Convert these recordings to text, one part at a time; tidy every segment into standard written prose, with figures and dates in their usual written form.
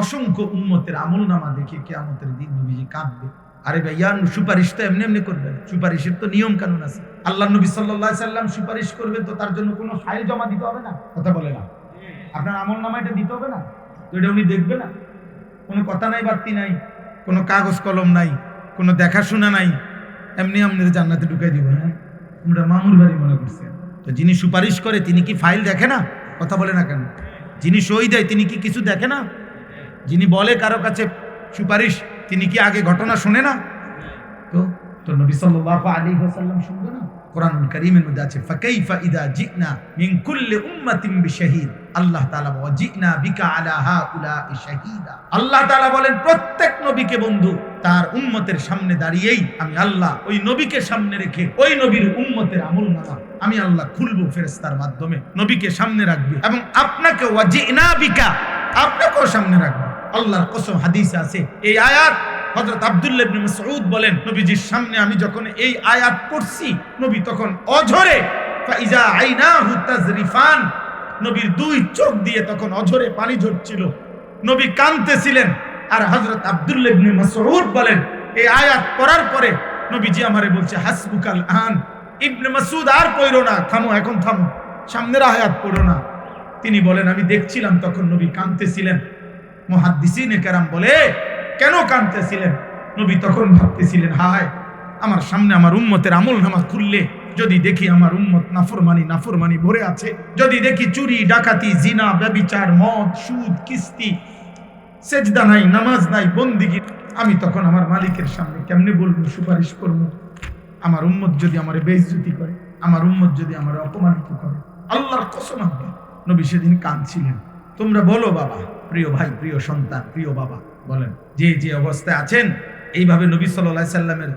অসংখ্য উম্মতের আমলনামা দেখে কিয়ামতের দিন নবীজি কাঁদবে। আরে ভাইয়া, সুপারিশ তো এমনি এমনি করবেন, সুপারিশের তো নিয়ম কানুন আছে। আল্লাহ নবী সাল্লাল্লাহু আলাইহি সাল্লাম সুপারিশ করবেন, তো তার জন্য কোনো ফাইল জমা দিতে হবে না? কথা বলে না? আপনার আমলনামা এটা দিতে হবে না? তো এটা উনি দেখবে না? কোনো কথা নাই, বার্তি নাই, কোনো কাগজ কলম নাই, কোনো দেখাশোনা নাই, এমনি আপনাদের জান্নাতে ঢুকাই দিব। হ্যাঁ, আমরা মামুর বাড়ি মনে করছেন। তো যিনি সুপারিশ করে তিনি কি ফাইল দেখে না? কথা বলে না কেন? যিনি সই দেয় তিনি কি কিছু দেখে না? যিনি বলে কারো কাছে সুপারিশ, তিনি কি আগে ঘটনা শোনে না? তো তো নবী সাল্লাল্লাহু আলাইহি ওয়াসাল্লাম শুনবে না? কোরআনুল কারীমের মধ্যে আছে, ফাকাইফা ইযা জিনা মিন কুল্লি উম্মাতিন বিশাহীদ। আল্লাহ তাআলা বলেন, জিনা বিকা আলা হাউলাই শাহীদা। আল্লাহ তাআলা বলেন, প্রত্যেক নবীকে বন্ধু তার উম্মতের সামনে দাঁড়িয়েই আমি আল্লাহ ওই নবীকে সামনে রেখে ওই নবীর উম্মতের আমলনামা আমি আল্লাহ খুলবো ফেরেশতার মাধ্যমে। নবীকে সামনে রাখবে এবং আপনাকে ওয়াজিনা বিকা, আপনাকেও সামনে রাখবে। আল্লাহর কসম, হাদিসে আছে এই আয়াত। হযরত আব্দুল্লাহ ইবনে মাসউদ বলেন, নবীজির সামনে আমি যখন এই আয়াত পড়ছি, নবী তখন অঝরে ফাইজা আইনাহু তাজরিফান, নবীর দুই চোখ দিয়ে তখন অঝরে পানি ঝরছিল, নবী কাঁদতেছিলেন। আর হযরত আব্দুল্লাহ ইবনে মাসউদ বলেন, এই আয়াত পড়ার পরে নবীজি আমারে বলছে, হাসবুকাল আন। ইবনে মাসউদ, আর পড়ো না, থামো, এখন থামো, সামনের আয়াত পড়ো না। তিনি বলেন, আমি দেখছিলাম তখন নবী কাঁদতেছিলেন। মুহাদ্দিসিনে কেরাম বলে, কেন কাঁদতেছিলেন? নবী তখন ভাবতেছিলেন, হায়, আমার সামনে আমার উম্মতের আমলনামা খুললে যদি দেখি আমার উম্মত নাফরমানি ভরে আছে, যদি দেখি চুরি, ডাকাতি, জিনা, ব্যভিচার, মদ, সুদ, কিস্তি, সেজদা নাই, নামাজ নাই, বন্দিগি, আমি তখন আমার মালিকের সামনে কেমনে বলবো, সুপারিশ করবো? আমার উম্মত যদি আমারে বেইজ্জতি করে, আমার উম্মত যদি আমারে অপমানিত করে। আল্লাহর কসম, নবী সেদিন কাঁদছিলেন। তোমরা বলো বাবা, প্রিয় ভাই, প্রিয় সন্তান, প্রিয় বাবা, বলেন, যে যে অবস্থায় আছেন, এইভাবে নবী সাল্লাল্লাহু আলাইহি সাল্লামের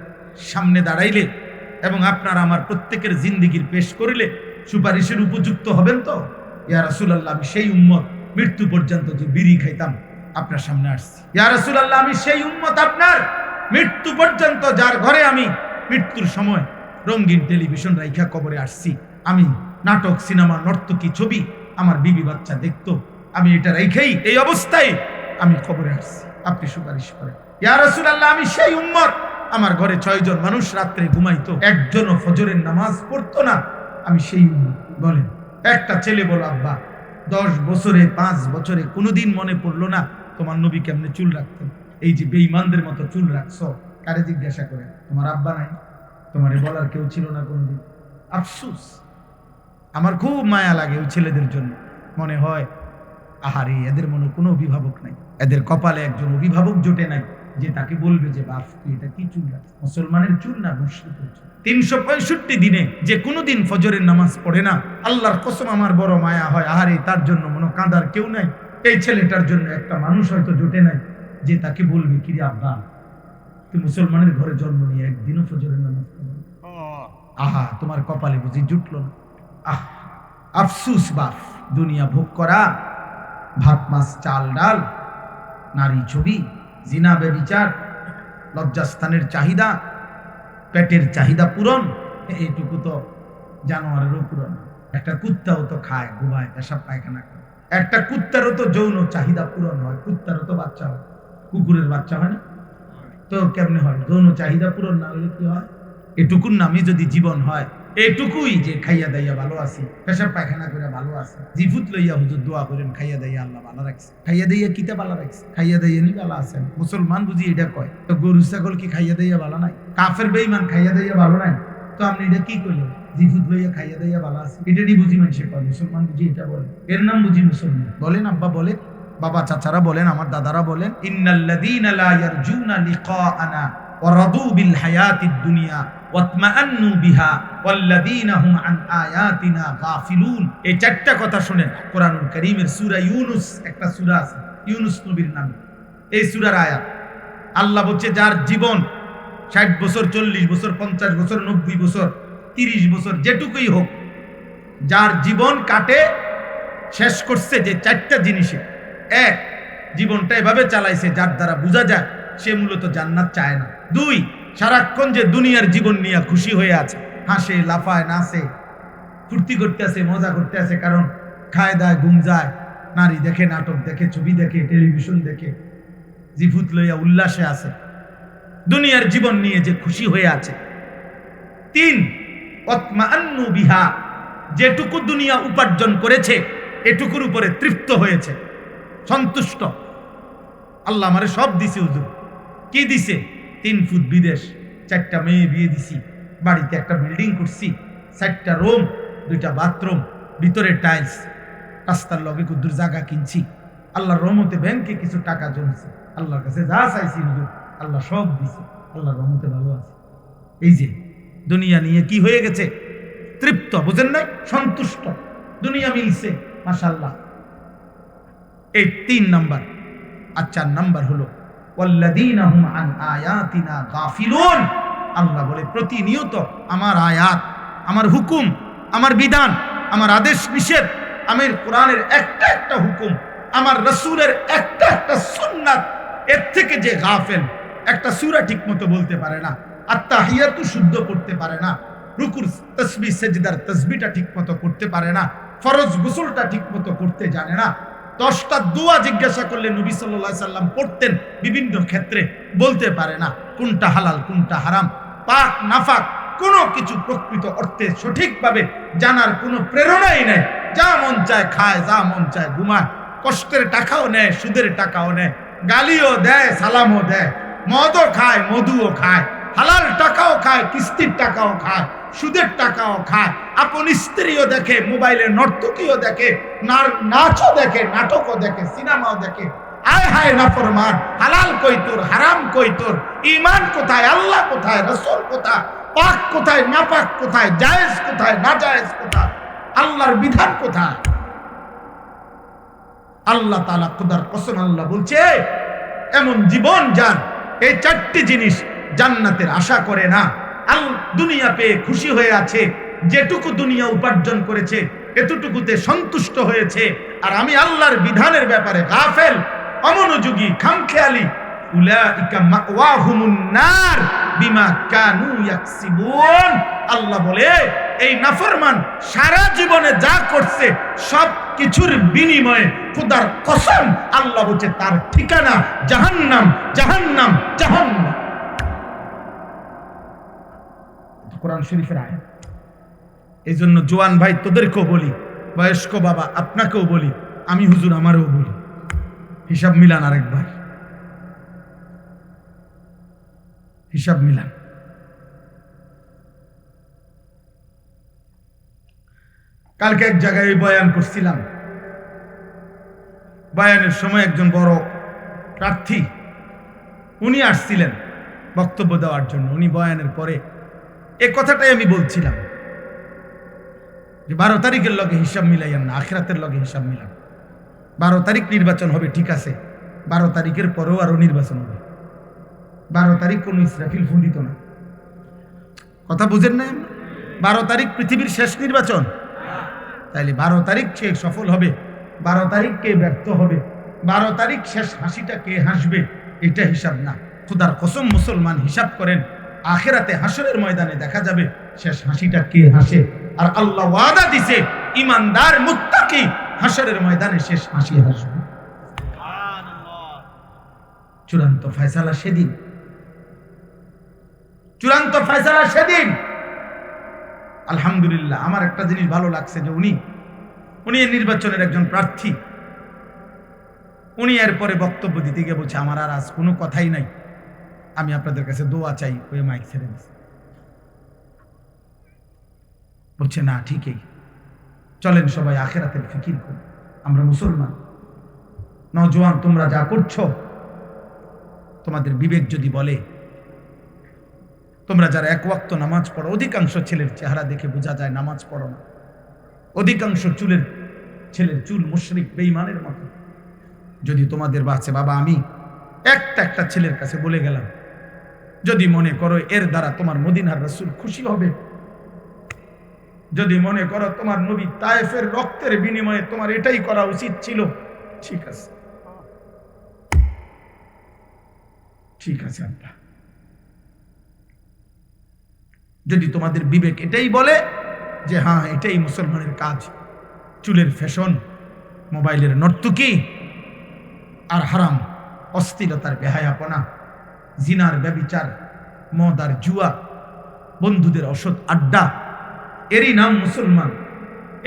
সামনে দাঁড়াইলে এবং আপনার আমার প্রত্যেকের জিন্দেগির পেশ করিলে সুপারিশের উপযুক্ত হবেন তো? ইয়া রাসূলুল্লাহ, আমি সেই উম্মত মৃত্যু পর্যন্ত যে বিড়ি খাইতাম আপনার সামনে আসছি। ইয়া রাসূলুল্লাহ, আমি সেই উম্মত আপনার মৃত্যু পর্যন্ত যার ঘরে আমি মৃত্যুর সময় রঙিন টেলিভিশন রাইখা কবরে আসছি। আমি নাটক, সিনেমা, নর্তকী, ছবি আমার বিবি বাচ্চা দেখতো, আমি এটা রেখেই এই অবস্থায় আমি কবরে আসছি। আপনি সুপারিশ করেন। ইয়া রাসূলুল্লাহ, আমি সেই উম্মত, আমার ঘরে 6 জন মানুষ রাত্রে ঘুমাইতো, একজনও ফজরের নামাজ পড়তো না, আমি সেই উম্মত। বলেন, একটা ছেলে বলো, আব্বা 10 বছরে 5 বছরে কোনোদিন মনে পড়লো না তোমার নবী কেমনে চুল রাখতেন? এই যে বেঈমানদের মতো চুল রাখছো, কারে জিজ্ঞাসা করে? তোমার আব্বা নাই, তোমারে বলার কেউ ছিল না কোনদিন? আফসোস, আমার খুব মায়া লাগে ওই ছেলেদের জন্য। মনে হয়, আহারে, এদের মনে কোনো অভিভাবক নাই, এদের কপালে একজন অভিভাবক জোটে নাই যে তাকে বলবে যে বাপ, তুই এটা কি চুল রাখছিস? মুসলমানের চুল না মুশরিকের চুল। 365 দিনে যে কোনোদিন ফজরের নামাজ পড়ে না, আল্লাহর কসম আমার বড় মায়া হয়। আহারে, তার জন্য মনে কাঁদার কেউ নাই। এই ছেলেটার জন্য একটা মানুষ হয়তো জোটে নাই যে তাকে বলবে, কি রে আব্বা, তুই মুসলমানের ঘরে জন্ম নিয়ে একদিনও ফজরের নামাজ পড়ো? আহা, তোমার কপালে বুঝি জুটলো না? আহ, আফসুস বাপ। দুনিয়া ভোগ করা, ভাত মাছ চাল ডাল, নারী ছবি, জিনা ব্যভিচার, লজ্জাস্থানের চাহিদা, পেটের চাহিদা পূরণ, এইটুকু তো জানোয়ারেরও পূরণ। একটা কুত্তাও তো খায়, ঘুমায়, পেশাব পায়খানা করে। একটা কুত্তারও তো যৌন চাহিদা পূরণ হয়, কুত্তারও তো বাচ্চা হয়, কুকুরের বাচ্চা হয় না? তো কেমনে হয়? যৌন চাহিদা পূরণ না হলে কি হয়? এটুকুর নামই যদি জীবন হয়, এটুকুই যে খাইয়া দাইয়া ভালো আছি, পেশাব পায়খানা করে ভালো আছে, জিফুত লইয়া হুজুর দোয়া করেন, খাইয়া দাইয়া আল্লাহ ভালো রাখছে। খাইয়া দাইয়া কিতা ভালো রাখছে? খাইয়া দাইয়া নি ভালো আছেন। মুসলমান বুঝি এটা কয়? তো গরু ছাগল কি খাইয়া দাইয়া ভালো নাই? কাফের বেঈমান খাইয়া দাইয়া ভালো নাই? তো আপনি এটা কি কইলেন? জিফুত লইয়া খাইয়া দাইয়া ভালো আছে, এটা নি বুঝি মানুষে কয়। মুসলমান বুঝি এটা বলে, এর নাম বুঝি মুসলমান। বলেন আব্বা, বলেন বাবা, চাচারা বলেন, আমার দাদারা বলেন, ইন্নাল্লাযীনা লা ইয়ারজুনা লিকাআনা ওয়া রাদু বিল হায়াতিদ দুনিয়া ওয়াতমাআন্নু বিহা ওয়াল্লাযীনা হুম আন আয়াতিনা গাফিলুন। এই চারটা কথা শুনেন। কোরআনুল কারীমের সূরা ইউনূস, একটা সূরা আছে ইউনূস নবীর নামে, এই সূরার আয়াত। আল্লাহ বলছে, যার জীবন 60 বছর, 40 বছর, 50 বছর, 90 বছর, 30 বছর, যেটুকুই হোক, যার জীবন কাটে শেষ করছে যে 4টা জিনিসে, এক, জীবনটা এভাবে চালাইছে যার দ্বারা বোঝা যায় সে মূলত জান্নাত চায় না। 2, সারাক্ষণ যে দুনিয়ার জীবন নিয়ে খুশি হয়ে আছে, হাসে, লাফায়, নাচে, ফুর্তি করতে আছে, মজা করতে আছে, কারণ খায় দায়, ঘুম যায়, নারী দেখে, নাটক দেখে, ছবি দেখে, টেলিভিশন দেখে, জিফুত লইয়া উল্লাসে আছে, দুনিয়ার জীবন নিয়ে যে খুশি হয়ে আছে। 3 ওয়াতমাআন্নু বিহা, যেটুকু দুনিয়া উপার্জন করেছে এটুকুর উপরে তৃপ্ত হয়েছে, সন্তুষ্ট। আল্লাহ আমারে সব দিছে হুজুর। কি দিছে? 3 ফুট বিদেশ, 4টা মেয়ে বিয়ে দিছি, বাড়িতে একটা বিল্ডিং করছি, 4টা রুম, 2টা বাথরুম, ভিতরে টাইলস, রাস্তার লগে কুদ্দুর জায়গা কিনছি। আল্লাহর রহমতে ব্যাংকে কিছু টাকা জমছে। আল্লাহর কাছে যা চাইছি হুজুর আল্লাহ সব দিছে। আল্লাহর রহমতে ভালো আছে। এই যে দুনিয়া নিয়ে কি হয়ে গেছে? তৃপ্ত। বুঝেন নাই? সন্তুষ্ট। দুনিয়া মিলছে, মাশাআল্লাহ। এই 3 নাম্বার। আর 4 নাম্বার হলো ওয়াল্লাযীনা হুম আন আয়াতিনা গাফিলুন। আল্লাহ বলে প্রতিনিয়ত আমার আয়াত, আমার হুকুম, আমার বিধান, আমার আদেশ নিষেধ, আমার কোরআনের একটা একটা হুকুম, আমার রাসূলের একটা একটা সুন্নাত, এর থেকে যে গাফেল, একটা সূরা ঠিকমতো বলতে পারে না, আত্তাহিয়াতু শুদ্ধ করতে পারে না, রুকুর তাসবিহ সেজদার তাসবিহটা ঠিকমতো করতে পারে না, ফরজ গোসলটা ঠিকমতো করতে জানে না, 10টা দোয়া জিজ্ঞাসা করলে নবী সাল্লাল্লাহু আলাইহি সাল্লাম পড়তেন, বিভিন্ন ক্ষেত্রে বলতে পারে না, কোনটা হালাল কোনটা হারাম, পাক নাফাক কোনো কিছু প্রকৃত অর্থে সঠিকভাবে জানার কোনো প্রেরণাই নেই। যা মন চায় খায়, যা মন চায় ঘুমায়, কষ্টের টাকাও নেয়, সুদের টাকাও নেয়, গালিও দেয়, সালামও দেয়, মদও খায়, মধুও খায়, হালাল টাকাও খায়, কিস্তির টাকাও খায়, সুদের টাকাও খায়, আপন স্ত্রীও দেখে, মোবাইলে নর্তকীও দেখে, নাচও দেখে, নাটকও দেখে, সিনেমাও দেখে। আয় হায় নাফরমান! হালাল কই তোর, হারাম কই তোর, ঈমান কোথায়, আল্লাহ কোথায়, রাসূল কোথায়, পাক কোথায়, নাপাক কোথায়, জায়েজ কোথায়, নাজায়েজ কোথায়, আল্লাহর বিধান কোথায়? আল্লাহ তাআলা খোদার কসম আল্লাহ বলছে, এমন জীবন যার এই 4টি জিনিস জান্নাতের আশা করে না, দুনিয়া পেয়ে খুশি হয়ে আছে, যেটুকু দুনিয়া উপার্জন করেছে এতটুকুতে সন্তুষ্ট হয়েছে, আর আমি আল্লাহর বিধানের ব্যাপারে গাফেল, অমনোযোগী, খামখেয়ালি, উলাইকা মাওয়াহুমুন নার বিমা কানু ইয়াকসিবুন। আল্লাহ বলে এই নাফরমান সারা জীবনে যা করছে সব কিছুর বিনিময়ে খোদার কসম আল্লাহ বলছে তার ঠিকানা জাহান্নাম, জাহান্নাম, জাহান্নাম। কোরআন শরীফের আয়াত। এই জন্য জোয়ান ভাই তোদেরকেও বলি, বয়স্ক বাবা আপনাকেও বলি, আমি হুজুর আমারও বলি, হিসাব মিলান, আরেকবার হিসাব মিলান। কালকে এক জায়গায় বয়ান করছিলাম, বয়ানের সময় একজন বড় প্রার্থী উনি আসছিলেন বক্তব্য দেওয়ার জন্য। উনি বয়ানের পরে এই কথাটাই আমি বলছিলাম যে 12 তারিখের লগে হিসাব মিলাইয়েন না, আখিরাতের লগে হিসাব মিলান। 12 তারিখ নির্বাচন হবে, ঠিক আছে, 12 তারিখের পরেও আরো নির্বাচন হবে। 12 তারিখ কোন ইসরাফিল ফুন্দিত না, কথা বুঝেন না? 12 তারিখ পৃথিবীর শেষ নির্বাচন। তাইলে 12 তারিখ কে সফল হবে, 12 তারিখ কে ব্যর্থ হবে, 12 তারিখ শেষ হাসিটা কে হাসবে, এটা হিসাব না। খোদার কসম মুসলমান হিসাব করেন, আখিরাতে হাসরের ময়দানে দেখা যাবে শেষ হাসিটা কে হাসে। আর আল্লাহ ওয়াদা দিছে ঈমানদার মুত্তাকি হাসরের ময়দানে শেষ হাসি হাসবে। চূড়ান্ত ফয়সালা সেদিন, চূড়ান্ত ফয়সালা সেদিন। আলহামদুলিল্লাহ, আমার একটা জিনিস ভালো লাগছে যে উনি এই নির্বাচনের একজন প্রার্থী, উনি এরপরে বক্তব্য দিতে গিয়ে বলছে আমার আর আজ কোনো কথাই নাই, আমি আপনাদের কাছে দোয়া চাই। ওই মাইক ছেড়ে দিচ্ছে, বলছে না ঠিকই, চলেন সবাই আখিরাতের ফিকির করি, আমরা মুসলমান। নওজোয়ান তোমরা যা করছো, তোমাদের বিবেক যদি বলে, তোমরা যারা 1 ওয়াক্ত নামাজ পড়ো, অধিকাংশ ছেলের চেহারা দেখে বোঝা যায় নামাজ পড়ো না, অধিকাংশ ছেলের চুল মুশরিক বেঈমানের মতো। যদি তোমাদের বাঁচে, বাবা আমি একটা ছেলের কাছে বলে গেলাম, যদি মনে করো এর দ্বারা তোমার মদিনার রাসূল খুশি হবে, যদি মনে করো তোমার নবী তায়েফের রক্তের বিনিময়ে তোমার এটাই করা উচিত ছিল, ঠিক আছে, ঠিক আছে আল্লাহ। যদি তোমাদের বিবেক এটাই বলে যে হ্যাঁ এটাই মুসলমানের কাজ, চুলের ফ্যাশন, মোবাইলের নর্তুকি আর হারাম, অস্থিরতার বেহায়াপনা, জিনার ব্যভিচার, মদ আর জুয়া, বন্ধুদের অসৎ আড্ডা, এরই নাম মুসলমান,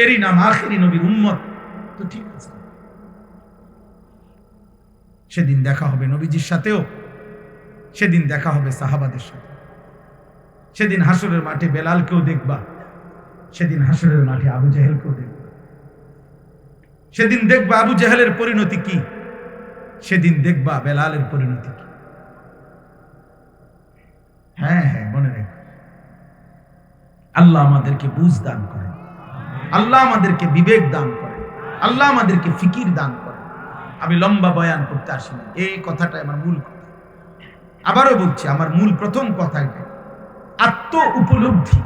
এরই নাম আখিরি নবীর উম্মত। তো ঠিক আছে, সেদিন দেখা হবে নবীজির সাথেও, সেদিন দেখা হবে সাহাবাদের সাথে, সেদিন হাসরের মাঠে বেলালকেও দেখবা, সেদিন হাসরের মাঠে আবু জেহেলকেও দেখবা, সেদিন দেখবা আবু জেহেলের পরিণতি কি, সেদিন দেখবা বেলালের পরিণতি কি। হ্যাঁ হ্যাঁ, মনে রেখো, আল্লাহ আমাদেরকে বুঝ দান করে, আল্লাহ আমাদেরকে বিবেক দান করে, আল্লাহ আমাদেরকে ফিকির দান করে। আমি লম্বা বয়ান করতে আসিনি, এই কথাটা আমার মূল কথা। আবারও বলছি, আমার মূল প্রথম কথা এটা, আত্ম উপলব্ধি।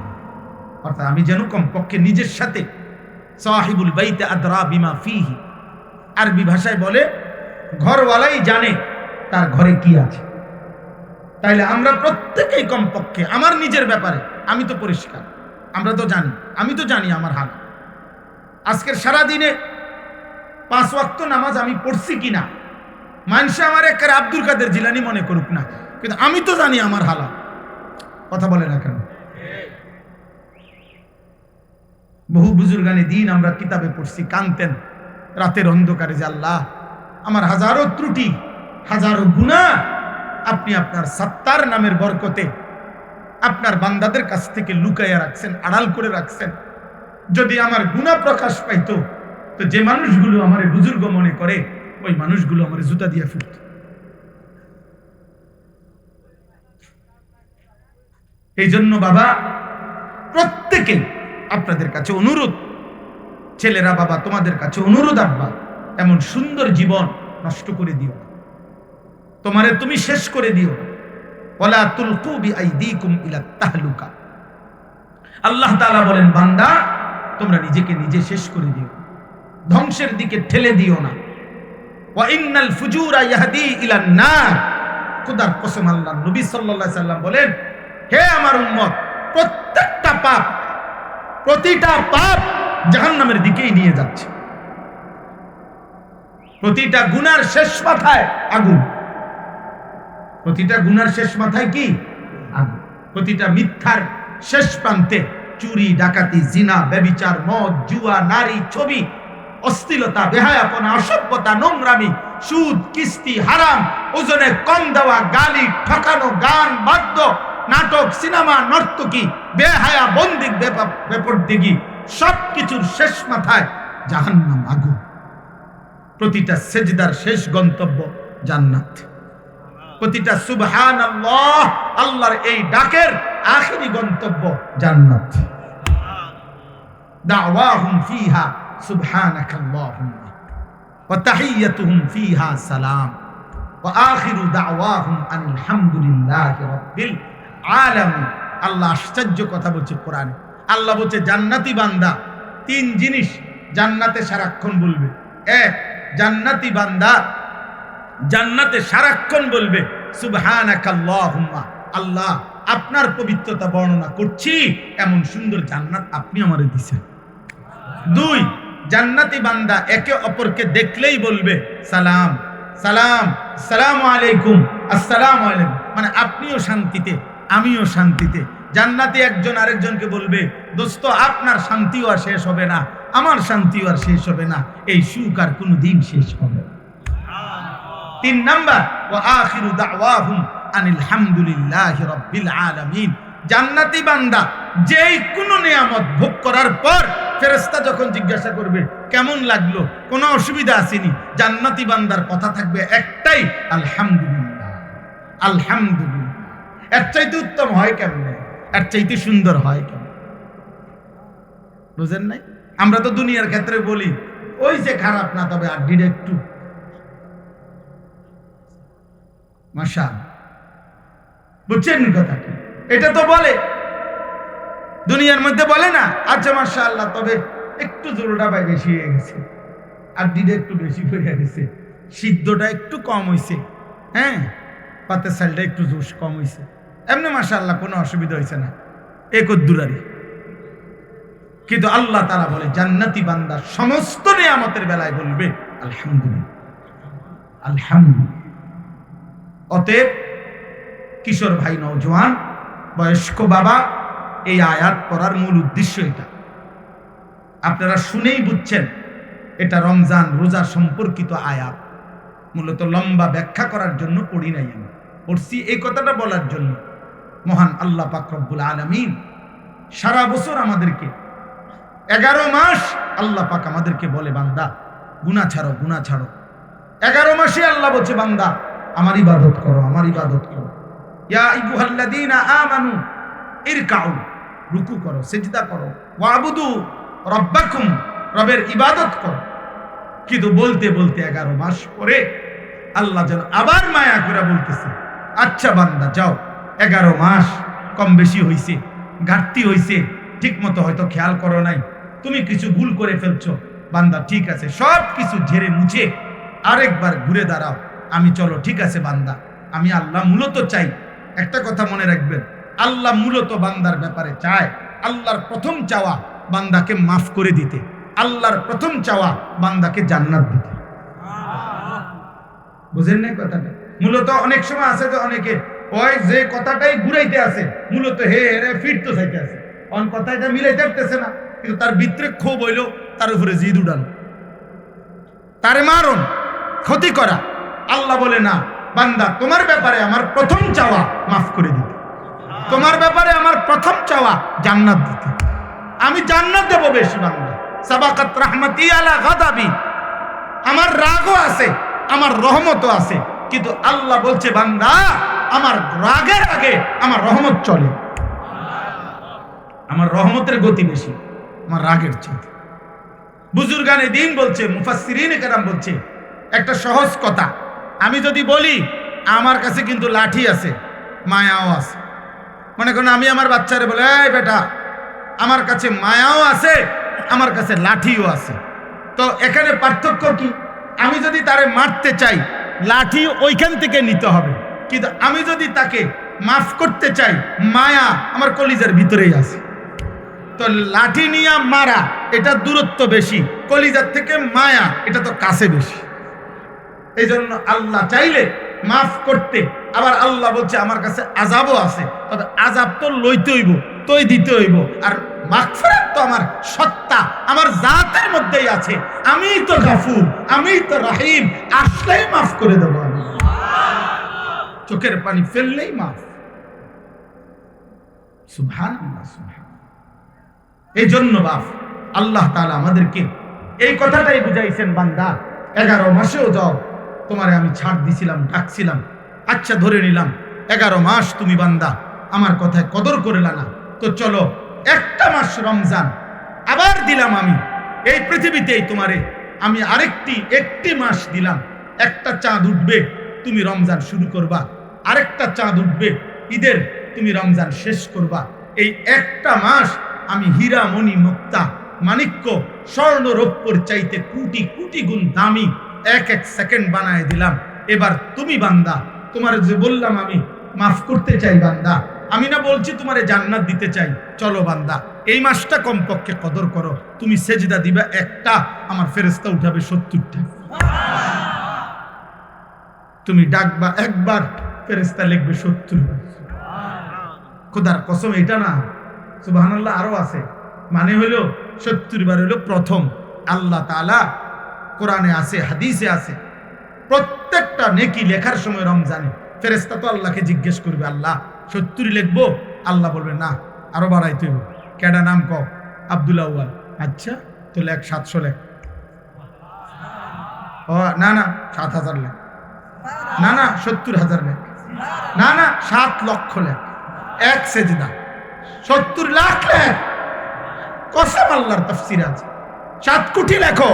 অর্থাৎ আমি যেন কমপক্ষে নিজের সাথে, সাহিবুল বাইতে আদরা বিমা ফিহি, আরবি ভাষায় বলে ঘরওয়ালাই জানে তার ঘরে কি আছে। তাইলে আমরা প্রত্যেকেই কমপক্ষে আমার নিজের ব্যাপারে আমি তো পরিষ্কার, আমরা তো জানি, আমি তো জানি আমার হাল। আজকের সারা দিনে 5 ওয়াক্ত নামাজ আমি পড়ছি কিনা, মানুষে আমার একেবারে আব্দুল কাদের জিলানী মনে করুক না, কিন্তু আমি তো জানি আমার হালাত। কথা বলে না কেন? বহু বুজুর্গানি দিন আমরা কিতাবে পড়ছি, কানতেন রাতের অন্ধকারে যে আল্লাহ, আমার হাজারো ত্রুটি, হাজারো গুনাহ আপনি আপনার সত্তার নামের বরকতে আপনার বান্দাদের কাছ থেকে লুকাইয়া রাখছেন, আড়াল করে রাখছেন। যদি আমার গুনাহ প্রকাশ পাইতো, তো যে মানুষগুলো আমার বুজুর্গ মনে করে, ওই মানুষগুলো আমার জুতা দিয়ে ফিরত। এই জন্য বাবা, প্রত্যেকে আপনাদের কাছে অনুরোধ, ছেলেরা বাবা তোমাদের কাছে অনুরোধ, আব্বা এমন সুন্দর জীবন নষ্ট করে দিও না, তোমারে তুমি শেষ করে দিও না। ওয়ালা তুলকু বিআইদিকুম ইলা তাহলুকা। আল্লাহ তাআলা বলেন, বান্দা তোমরা নিজেকে নিজে শেষ করে দিও, ধ্বংসের দিকে ঠেলে দিও না। ওয়া ইন্নাল ফুজুরা ইয়াহদি ইলান নার। খোদার কসম, আল্লাহ নবী সাল্লাল্লাহু আলাইহি সাল্লাম বলেন, হে আমার উম্মত, প্রত্যেকটা পাপ, প্রতিটা পাপ জাহান্নামের দিকেই নিয়ে যাচ্ছে। প্রতিটা গুনার শেষ মাথায় আগুন, প্রতিটা গুনার শেষ মাথায় কি? আগুন। প্রতিটা মিথ্যার শেষ প্রান্তে চুরি, ডাকাতি, জিনা, ব্যভিচার, মদ, জুয়া, নারী, ছবি, অশ্লীলতা, বেহায়াপনা, অসভ্যতা, নোংরামি, সুদ, কিস্তি, হারাম, ওজনে কম দেওয়া, গালি, ঠকানো, গান, বাদ্য, নাটক, সিনেমা, নর্তকী, বেহায়া, বন্দিক, বেপরদিগি, সবকিছুর শেষ মাথায় জাহান্নাম, আগুন। প্রতিটা সেজদার শেষ গন্তব্য জান্নাত। প্রতিটা সুবহানাল্লাহ, আল্লাহর এই ডাকের আখেরি গন্তব্য জান্নাত। দাওয়াহুম ফিহা সুবহানাকাল্লাহুম্মা ওয়া তাহিয়াতুহুম ফিহা সালাম ওয়া আখিরু দাওয়াহুম আনিল হামদুলিল্লাহি রাব্বিল আলামিন। আল্লাহ আশ্চর্য কথা বলছে কোরআনে। আল্লাহ বলছে, জান্নাতি বান্দা 3 জিনিস জান্নাতে সারাক্ষণ বলবে। 1, জান্নাতি বান্দা জান্নাতে সারাক্ষণ বলবে সুবহানাকাল্লাহুম্মা, আল্লাহ আপনার পবিত্রতা বর্ণনা করছি, এমন সুন্দর জান্নাত আপনি আমারে দিয়েছেন। 2, জান্নাতি বান্দা একে অপরকে দেখলেই বলবে সালাম সালাম, আসসালামু আলাইকুম, আসসালামু আলাইকুম, মানে আপনিও শান্তিতে আমিও শান্তিতে। জান্নাতি একজন আরেকজনকে বলবে, দোস্ত আপনার শান্তিও আর শেষ হবে না, আমার শান্তিও আর শেষ হবে না, এই সুখ আর কোনোদিন শেষ হবে না। 3 নাম্বার, ওয়া আখিরু দাওয়াহুম আনিল হামদুলিল্লাহি রাব্বিল আলামিন। জান্নাতি বান্দা যেই কোনো নিয়ামত ভোগ করার পর ফেরেশতা যখন জিজ্ঞাসা করবে কেমন লাগলো, কোনো অসুবিধা আসেনি, জান্নাতি বান্দার কথা থাকবে একটাই, আলহামদুলিল্লাহ, আলহামদুলিল্লাহ। এর চাইতে উত্তম হয় কেমনে, এর চাইতে সুন্দর হয় কেমন? বুঝেন নাই? আমরা তো দুনিয়ার ক্ষেত্রে বলি ওই যে খারাপ না, তবে আড্ডিটা একটু মাশা, বুঝছেন কথা কি? এটা তো বলে দুনিয়ার মধ্যে, বলে না, আচ্ছা মাশাআল্লাহ, তবে একটু জোরটা ভাই বেশি হয়ে গেছে, আড্ডিটা একটু বেশি হয়ে গেছে, সিদ্ধটা একটু কম হয়েছে, হ্যাঁ, পাতের চালটা একটু জোশ কম হয়েছে, এমনি মাশাআল্লাহ কোনো অসুবিধা হয়েছে না, একদ্দুরারি। কিন্তু আল্লাহ তাআলা বলে জান্নাতি বান্দা সমস্ত নিয়ামতের বেলায় বলবে আলহামদুলিল্লাহ, আলহামদুলিল্লাহ। অতএব কিশোর ভাই, নওজোয়ান, বয়স্ক বাবা, এই আয়াত পড়ার মূল উদ্দেশ্য এটা। আপনারা শুনেই বুঝছেন এটা রমজান রোজা সম্পর্কিত আয়াত। মূলত লম্বা ব্যাখ্যা করার জন্য পড়ি নাই, আমি পড়ছি এই কথাটা বলার জন্য। মহান আল্লাহ পাক রব্বুল আলামিন সারা বছর আমাদেরকে 11 মাস আল্লাহ পাক আমাদেরকে বলে বান্দা গুনাহ ছাড়ো, গুনাহ ছাড়ো। 11 মাসে আল্লাহ বলছে বান্দা আমার ইবাদত করো, আমার ইবাদত করো। ইয়া আইয়ুহাল্লাযীনা আমানু ইরকাউ, রুকু করো, সিজদা করো, ওয়াবুদু রাব্বাকুম, রবের ইবাদত করো। কিন্তু বলতে বলতে 11 মাস পরে আল্লাহ যেন আবার মায়া করে বলতেছে আচ্ছা বান্দা যাও, 11 মাস কম বেশি হইছে, ঘাটতি হইছে, ঠিক মতো হয়তো খেয়াল করো নাই, তুমি কিছু ভুল করে ফেলছো। বান্দা ঠিক আছে, সব কিছু ঝেড়ে মুছে আরেকবার ঘুরে দাঁড়াও, আমি চলো ঠিক আছে বান্দা। আমি আল্লাহ মূলত চাই, একটা কথা মনে রাখবেন, আল্লাহ মূলত বান্দার ব্যাপারে চায়, আল্লাহর প্রথম চাওয়া বান্দাকে মাফ করে দিতে, আল্লাহর প্রথম চাওয়া বান্দাকে জান্নাত দিতে। বুঝেন না কথাটা? মূলত অনেক সময় আছে যে অনেকে ওই যে কথাটাই ঘুরাইতে আছে, মূলত হে রে ফিরতে চাইতে আছে, অন কথাটা মিলাইতে পারতেছে না, কিন্তু তার ভিতরে ক্ষোভ হইলো, তার উপরে জিদ উড়ানো, তারে মারণ, ক্ষতি করা। আল্লাহ বলে না বান্দা তোমার ব্যাপারে আমার প্রথম চাওয়া মাফ করে দিতে, তোমার ব্যাপারে আমার প্রথম চাওয়া জান্নাত দিতে। আমি জান্নাত দেব বেশি বান্দা। সাবাকাত রাহমাতি আলা গাদাবি, আমার রাগও আছে, আমার রহমতও আছে, কিন্তু আল্লাহ বলছে বান্দা আমার রাগের আগে আমার রহমত চলে, আমার রহমতের গতি বেশি আমার রাগের চেয়ে। বুজুর্গানে দিন বলছে, মুফাসসিরিনে কেরাম বলছে একটা সহজ কথা, আমি যদি বলি আমার কাছে কিন্তু লাঠি আছে, মায়াও আছে, মনে করেন আমি আমার বাচ্চারে বলে এই বেটা আমার কাছে মায়াও আছে, আমার কাছে লাঠিও আছে, তো এখানে পার্থক্য কি? আমি যদি তারে মারতে চাই লাঠি ওইখান থেকে নিতে হবে, কিন্তু আমি যদি তাকে মাফ করতে চাই মায়া আমার কলিজার ভিতরেই আছে। তো লাঠি নিয়ে মারা এটা দূরত্ব বেশি, কলিজার থেকে মায়া এটা তো কাছে বেশি। এই জন্য আল্লাহ চাইলে মাফ করতে, আবার আল্লাহ বলছে আমার কাছে আযাবও আছে, তবে আযাব তো লইতে হইব, তোই দিতে হইব, আর মাগফিরাত তো আমার সত্তা আমার জাতের মধ্যেই আছে, আমিই তো গাফুর, আমিই তো রহিম, আসলেই মাফ করে দেব আমি, চোখের পানি ফেললেই মাফ। সুবহানাল্লাহ, সুবহানাল্লাহ। এই জন্য বাপ আল্লাহ তাআলা আমাদেরকে এই কথাটাই বুঝাইছেন বান্দা 11 মাসেও যাও, তোমারে আমি ছাড় দিছিলাম, ডাকছিলাম, আচ্ছা ধরে নিলাম 11 মাস তুমি বান্দা আমার কথায় কদর করলা না, তো চলো একটা মাস রমজান আবার দিলাম আমি এই পৃথিবীতেই তোমারে, আমি একটি মাস দিলাম, একটা চাঁদ উঠবে তুমি রমজান শুরু করবা, আরেকটা চাঁদ উঠবে ঈদের তুমি রমজান শেষ করবা। এই একটা মাস আমি হীরা মণি মুক্তা মাণিক্য স্বর্ণ রৌপ্যর চাইতে কোটি কোটি গুণ দামি এক এক সেকেন্ড বানায় দিলাম। এবার তুমি বান্দা, তোমার যে বললাম আমি মাফ করতে চাই বান্দা, আমি না বলছি তোমারে জান্নাত দিতে চাই, চলো বান্দা এই মাসটা কমপক্ষে কদর করো, তুমি সেজদা দিবা একটা, আমার ফেরেশতা উঠাবে 70টা, তুমি ডাকবা একবার ফেরেশতা লিখবে 70 বার। খোদার কসম এটা না, সুবহানাল্লাহ, আরো আছে, মানে হইলো 70 বার হইলো প্রথম। আল্লাহ তাআলা কোরআনে আছে, হাদিসে আছে, প্রত্যেকটা নেকি লেখার সময় রমজানে ফেরেশতা তো আল্লাহকে জিজ্ঞেস করবে আল্লাহ 70 লিখবো, আল্লাহ বলবে না আরো বাড়াইতে হবে। কেডা নাম কও? আব্দুল আউয়াল। আচ্ছা তো লেখ 700 লেখ। ও না না 7000 লেখ, না না 70,000 লেখ, না না 7 লক্ষ লেখ, এক সেজদা 70 লাখ লেখ। কসম আল্লাহর তাফসীর আছে, 7 কোটি লেখো,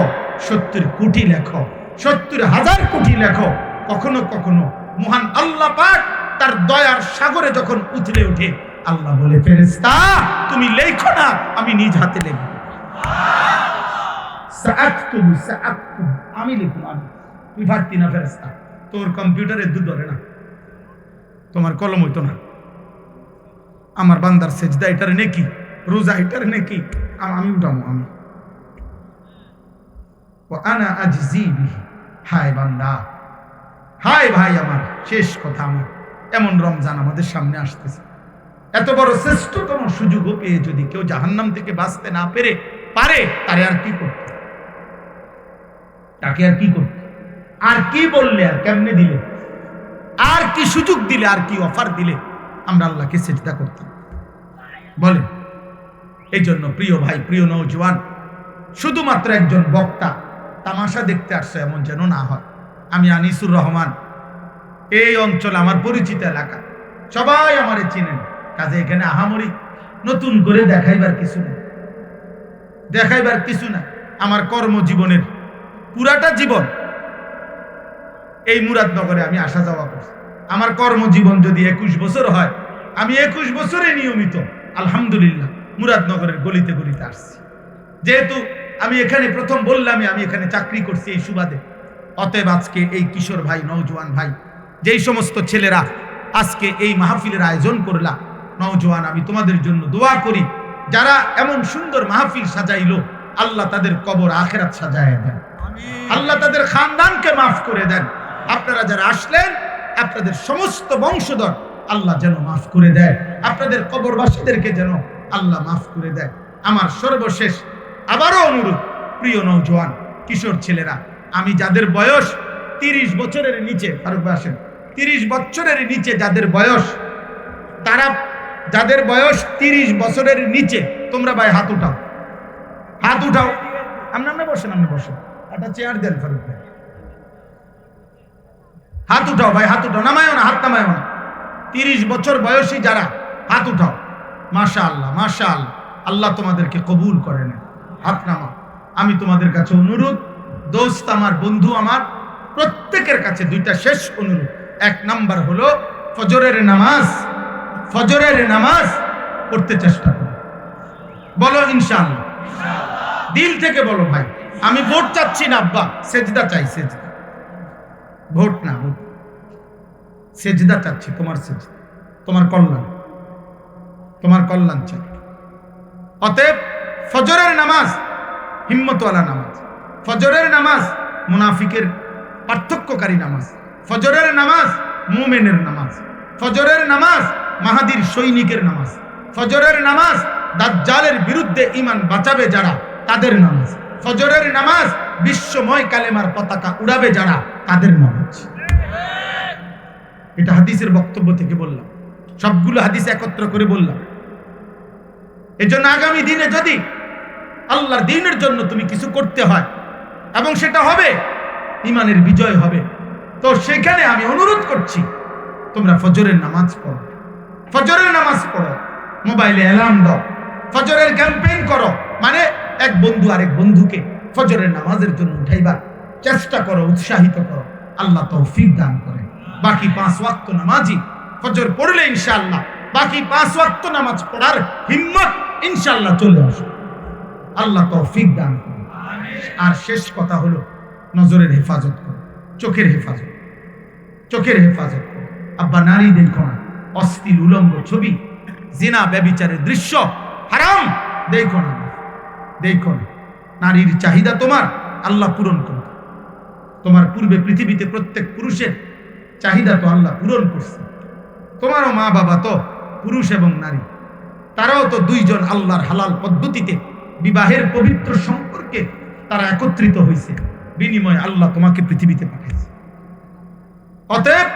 70 কোটি লেখো, 70,000 কোটি লেখো। কখনো কখনো মহান আল্লাহ পাক তার দয়ার সাগরে যখন উথলে ওঠে, আল্লাহ বলে ফেরেশতা তুমি লেখো না, আমি নিজ হাতে লিখব, সাআকতুবু সাআকতুবু, আমি লিখব, আমি। তুই পারতি না ফেরেশতা, তোর কম্পিউটারে দুধ ধরে না, তোমার কলম হইতো না। আমার বান্দার সেজদা এটার নেকি, রোজা এটার নেকি, আমি উঠাবো আমি। আনা আজজি বিহি, হায় বান্দা, হায় ভাই আমার, শেষ কথা আমার। এমন রমজান আমাদের সামনে আসতেছে, এত বড় শ্রেষ্ঠতম সুযোগও পেয়ে যদি কেউ জাহান্নাম থেকে বাঁচতে না পারে, তারে আর কি করতে, তাকে আর কি করতে, আর কি বললে, আর কেমনে দিলে, আর কি সুযোগ দিলে, আর কি অফার দিলে আমরা আল্লাহকে সেজদা করতাম বলে। এই জন্য প্রিয় ভাই, প্রিয় নওজোয়ান, শুধুমাত্র একজন বক্তা তামাশা দেখতে আসছে এমন যেন না হয়। আমি আনিসুর রহমান, এই অঞ্চল আমার পরিচিত এলাকা, সবাই আমারে চিনেন, কাজে এখানে আহামরি নতুন করে দেখাইবার কিছু না। আমার কর্মজীবনের পুরাটা জীবন এই মুরাদনগরে আমি আসা যাওয়া করছি। আমার কর্মজীবন যদি 21 বছর হয়, আমি 21 বছরে নিয়মিত আলহামদুলিল্লাহ মুরাদনগরের গলিতে গলিতে আসছি। যেহেতু আমি এখানে প্রথম বললাম আমি এখানে চাকরি করছি এই সুবাদে, অতএব আজকে এই কিশোর ভাই, নওজোয়ান ভাই, যেই সমস্ত ছেলেরা আজকে এই মাহফিলের আয়োজন করলা, নওজোয়ান, আমি তোমাদের জন্য দোয়া করি, যারা এমন সুন্দর মাহফিল সাজাইলো, আল্লাহ তাদের কবর আখিরাত সাজায় দেন, আল্লাহ তাদের খানদানকে মাফ করে দেন। আপনারা যারা আসলেন, আপনাদের সমস্ত বংশধর আল্লাহ যেন মাফ করে দেয়, আপনাদের কবরবাসীদেরকে যেন আল্লাহ মাফ করে দেয়। আমার সর্বশেষ আবারও অনুরোধ, প্রিয় নওজোয়ান কিশোর ছেলেরা, আমি যাদের বয়স 30 বছরের নিচে, ফারুক ভাই আসেন, 30 বছরের নিচে যাদের বয়স, তারা যাদের বয়স 30 বছরের নিচে, তোমরা ভাই হাত উঠাও, হাত উঠাও। আপনি বসেন, একটা চেয়ার দেন ফারুক ভাই, হাত উঠাও ভাই, হাত উঠাও, নামায়ও না, হাত নামায়ও না। 30 বছর বয়সী যারা, হাত উঠাও। মাশাআল্লাহ, মাশাআল্লাহ, আল্লাহ তোমাদেরকে কবুল করে নেন, হাত নামা। আমি তোমাদের কাছে অনুরোধ, দোস্ত আমার, বন্ধু আমার, প্রত্যেকের কাছে দুইটা শেষ অনুরোধ। 1 নাম্বার হলো ফজরের নামাজ পড়তে চেষ্টা করো। বলো ইনশাআল্লাহ, দিল থেকে বলো ভাই, আমি ভোট চাচ্ছি না আব্বা, সেজদা চাই, সেজদা, ভোট না, ভোট, সেজদা চাচ্ছি, তোমার সেজদা, তোমার কল্যাণ চাই। অতএব ফজরের নামাজ হিম্মতওয়ালা নামাজ, ফজরের নামাজ মুনাফিকের পার্থক্যকারী নামাজ, ফজরের নামাজ মুমিনের নামাজ, ফজরের নামাজ মাহাদির সৈনিকের নামাজ, ফজরের নামাজ দাজ্জালের বিরুদ্ধে ঈমান বাঁচাবে যারা, তাদের নামাজ, ফজরের নামাজ বিশ্বময় কালেমার পতাকা উড়াবে যারা, তাদের নামাজ। এটা হাদিসের বক্তব্য থেকে বললাম, সবগুলো হাদিস একত্র করে বললাম। এজন্য আগামী দিনে যদি আল্লাহর দ্বীনের জন্য তুমি কিছু করতে হয় এবং সেটা হবে, ঈমানের বিজয় হবে, তো সেখানে আমি অনুরোধ করছি, তোমরা ফজরের নামাজ পড়ো, ফজরের নামাজ পড়ো, মোবাইলে অ্যালার্ম দাও, ফজরের ক্যাম্পেইন করো, মানে এক বন্ধু আরেক বন্ধুকে ফজরের নামাজের জন্য উঠাইবার চেষ্টা করো, উৎসাহিত করো। আল্লাহ তৌফিক দান করে। বাকি 5 ওয়াক্ত নামাজি ফজর পড়লে ইনশাআল্লাহ বাকি 5 ওয়াক্ত নামাজ পড়ার হিম্মত ইনশাআল্লাহ চলে আসে। আল্লাহ তৌফিক দান করে। আর শেষ কথা হলো, নজরের হেফাজত করো, চোখের হেফাজত করো। আব্বা, নারী দেখো না, অশ্লীল উলঙ্গ ছবি, জিনা ব্যভিচারের দৃশ্য, হারাম দেখো না। নারীর চাহিদা তোমার আল্লাহ পূরণ করবে। তোমার পূর্বে পৃথিবীতে প্রত্যেক পুরুষের চাহিদা তো আল্লাহ পূরণ করছে। তোমারও মা বাবা তো পুরুষ এবং নারী, তারাও তো দুইজন আল্লাহর হালাল পদ্ধতিতে বিবাহের পবিত্র সম্পর্কে তারা একত্রিত হয়েছে, বিনিময়ে আল্লাহ তোমাকে পৃথিবীতে পাঠিয়েছে। অতএব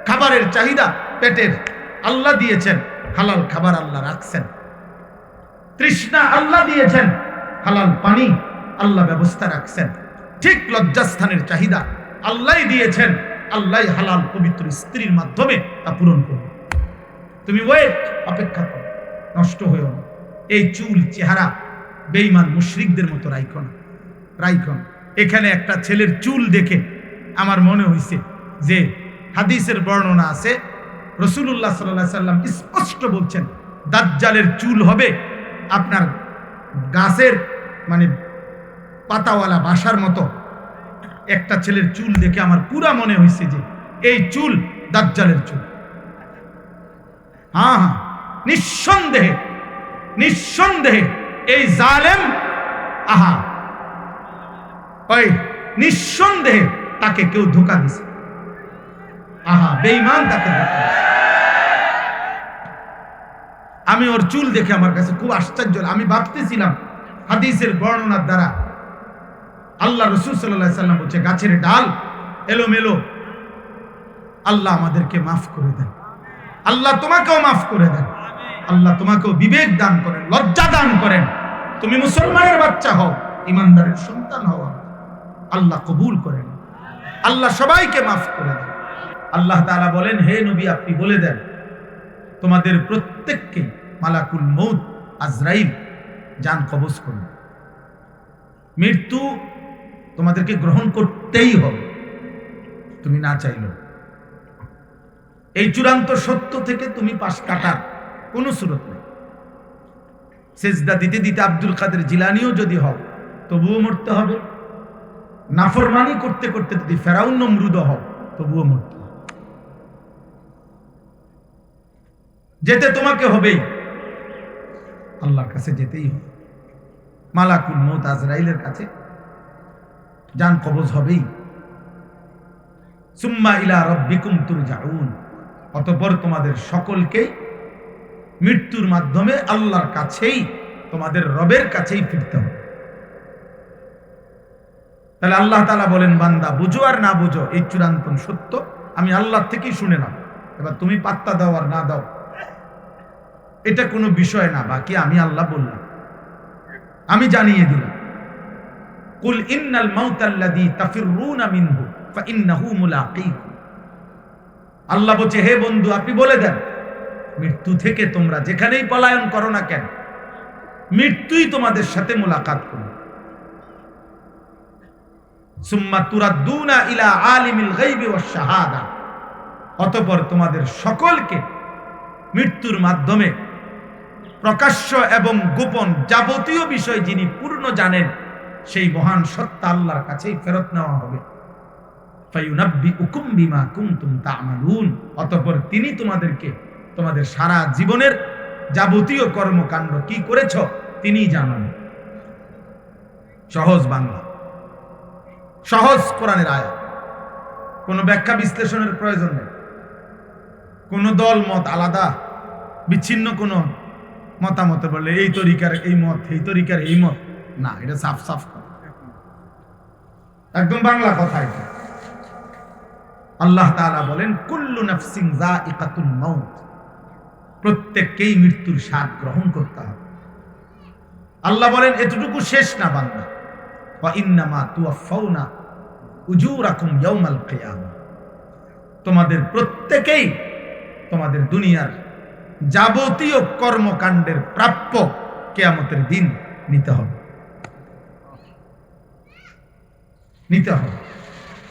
খাবারের চাহিদা পেটের আল্লাহ দিয়েছেন, হালাল খাবার আল্লাহ রাখছেন। তৃষ্ণা আল্লাহ দিয়েছেন, হালাল পানি আল্লাহ ব্যবস্থা রাখছেন। ঠিক লজ্জাস্থানের চাহিদা আল্লাহ দিয়েছেন, আল্লাহ হালাল পবিত্র স্ত্রীর মাধ্যমে তা পূরণ করবে। তুমি ওয়েট, অপেক্ষা করো, নষ্ট হয়েও না। এই চুল চেহারা বেঈমান মুশরিকদের মতো রাইখো না। এখানে একটা ছেলের চুল দেখে আমার মনে হয়েছে যে হাদিসের বর্ণনা আছে, রাসূলুল্লাহ সাল্লাল্লাহু আলাইহি সাল্লাম স্পষ্ট বলছেন, দাজ্জালের চুল হবে আপনার গাছের মানে পাতাওয়ালা বাসার মতো। একটা ছেলের চুল দেখে আমার পুরা মনে হয়েছে যে এই চুল দাজ্জালের চুল। হ্যাঁ, নিঃসন্দেহে এই জালেম, আহা, ওই নিঃসন্দেহে তাকে কেউ ধোঁকা দিছে। আহা, বেঈমান তাকে ধোঁকা দিছে। আমি ওর চুল দেখে আমার কাছে খুব আশ্চর্য, আমি ভাবতেছিলাম হাদিসের বর্ণনার দ্বারা আল্লাহ রাসূল সাল্লাল্লাহু আলাইহি সাল্লাম বলছে গাছের ডাল এলোমেলো, আল্লাহ আমাদেরকে মাফ করে দেন, আল্লাহ তোমাকেও মাফ করে দেন, আল্লাহ তোমাকেও বিবেক দান করেন, লজ্জা দান করেন, তুমি মুসলমানের বাচ্চা হও, ইমানদারের সন্তান হও, আল্লাহ কবুল করেন, আল্লাহ সবাইকে মাফ করে দেন। আল্লাহ তাআলা বলেন, হে নবী আপনি বলে দেন তোমাদের প্রত্যেককে মালাকুল মউত আজরাইল জান কবজ করবে, মৃত্যু তোমাদেরকে গ্রহণ করতেই হবে, তুমি না চাইলেও। এই চূড়ান্ত সত্য থেকে তুমি পাশ কাটার কোন সুরত নেই। সেজদা দিতে দিতে আব্দুল কাদের জিলানিও যদি হও তবুও মরতে হবে, নাফরমানি করতে করতে যদি ফেরাউন নমরুদ হও তবুও মরতে হবে, যেতে তোমাকে হবেই, আল্লাহর কাছে যেতেই হবে, মালাকুল মউত আজরাইলের কাছে জান কবজ হবেই। সুম্মা ইলা রাব্বিকুম তুরজাউন, অতঃপর তোমাদের সকলকেই মৃত্যুর মাধ্যমে আল্লাহর কাছেই, তোমাদের রবের কাছেই ফিরতে হবে। তাহলে আল্লাহ তাআলা বলেন, বান্দা বুঝো আর না বুঝো এই চূড়ান্ত সত্য আমি আল্লাহ থেকেই শুনে নাও, এবার তুমি পাত্তা দাও আর না দাও এটা কোনো বিষয় না, বাকি আমি আল্লাহ বললাম, আমি জানিয়ে দিলাম। কুল ইন্নাল মাউতাল্লাযী তাফিররুনা মিনহু ফাইন্নাহু মুলাকীকুম, আল্লাহ বলছে হে বন্ধু আপনি বলে দেন মৃত্যু থেকে তোমরা যেখানেই পলায়ন করো না কেন, মৃত্যুই তোমাদের সাথে মুলাকাত করবে। সুম্মা তুরাদ্দুনা ইলা আলিমিল গায়বি ওয়াশ শাহাদা, অতঃপর তোমাদের সকলকে মৃত্যুর মাধ্যমে প্রকাশ্য এবং গোপন যাবতীয় বিষয় যিনি পূর্ণ জানেন সেই মহান সত্তা আল্লাহর কাছেই ফেরত নেওয়া হবে। ফায়ুনাব্বিউকুম বিমা কুনতুম তা'মালুন, অতঃপর তিনি তোমাদেরকে তোমাদের সারা জীবনের যাবতীয় কর্মকাণ্ড কি করেছ তিনিই জানেন। সহজ বাংলা, সহজ কোরআনের আয়াত, কোনো ব্যাখ্যা বিশ্লেষণের প্রয়োজন নেই, কোনো দল মত আলাদা বিচ্ছিন্ন কোনো মতামত বলে এই তরিকার এই মত, এই তরিকার এই মত, না, এটা সাফ সাফ একদম বাংলা কথা। এটা আল্লাহ তাআলা বলেন কুল্লু নাফসিন যায়িকাতুল মাউত, প্রত্যেককেই মৃত্যুর স্বাদ গ্রহণ করতে হবে। আল্লাহ বলেন এতটুকু শেষ না বান্দা, ওয়া ইন্নামা তুওয়াফাউনা উজুরাকুম ইয়াউমাল কিয়ামাহ, তোমাদের প্রত্যেকেই তোমাদের দুনিয়ার যাবতীয় কর্মকাণ্ডের প্রাপ্য কিয়ামতের দিন নিতে হবে, নিতে হবে।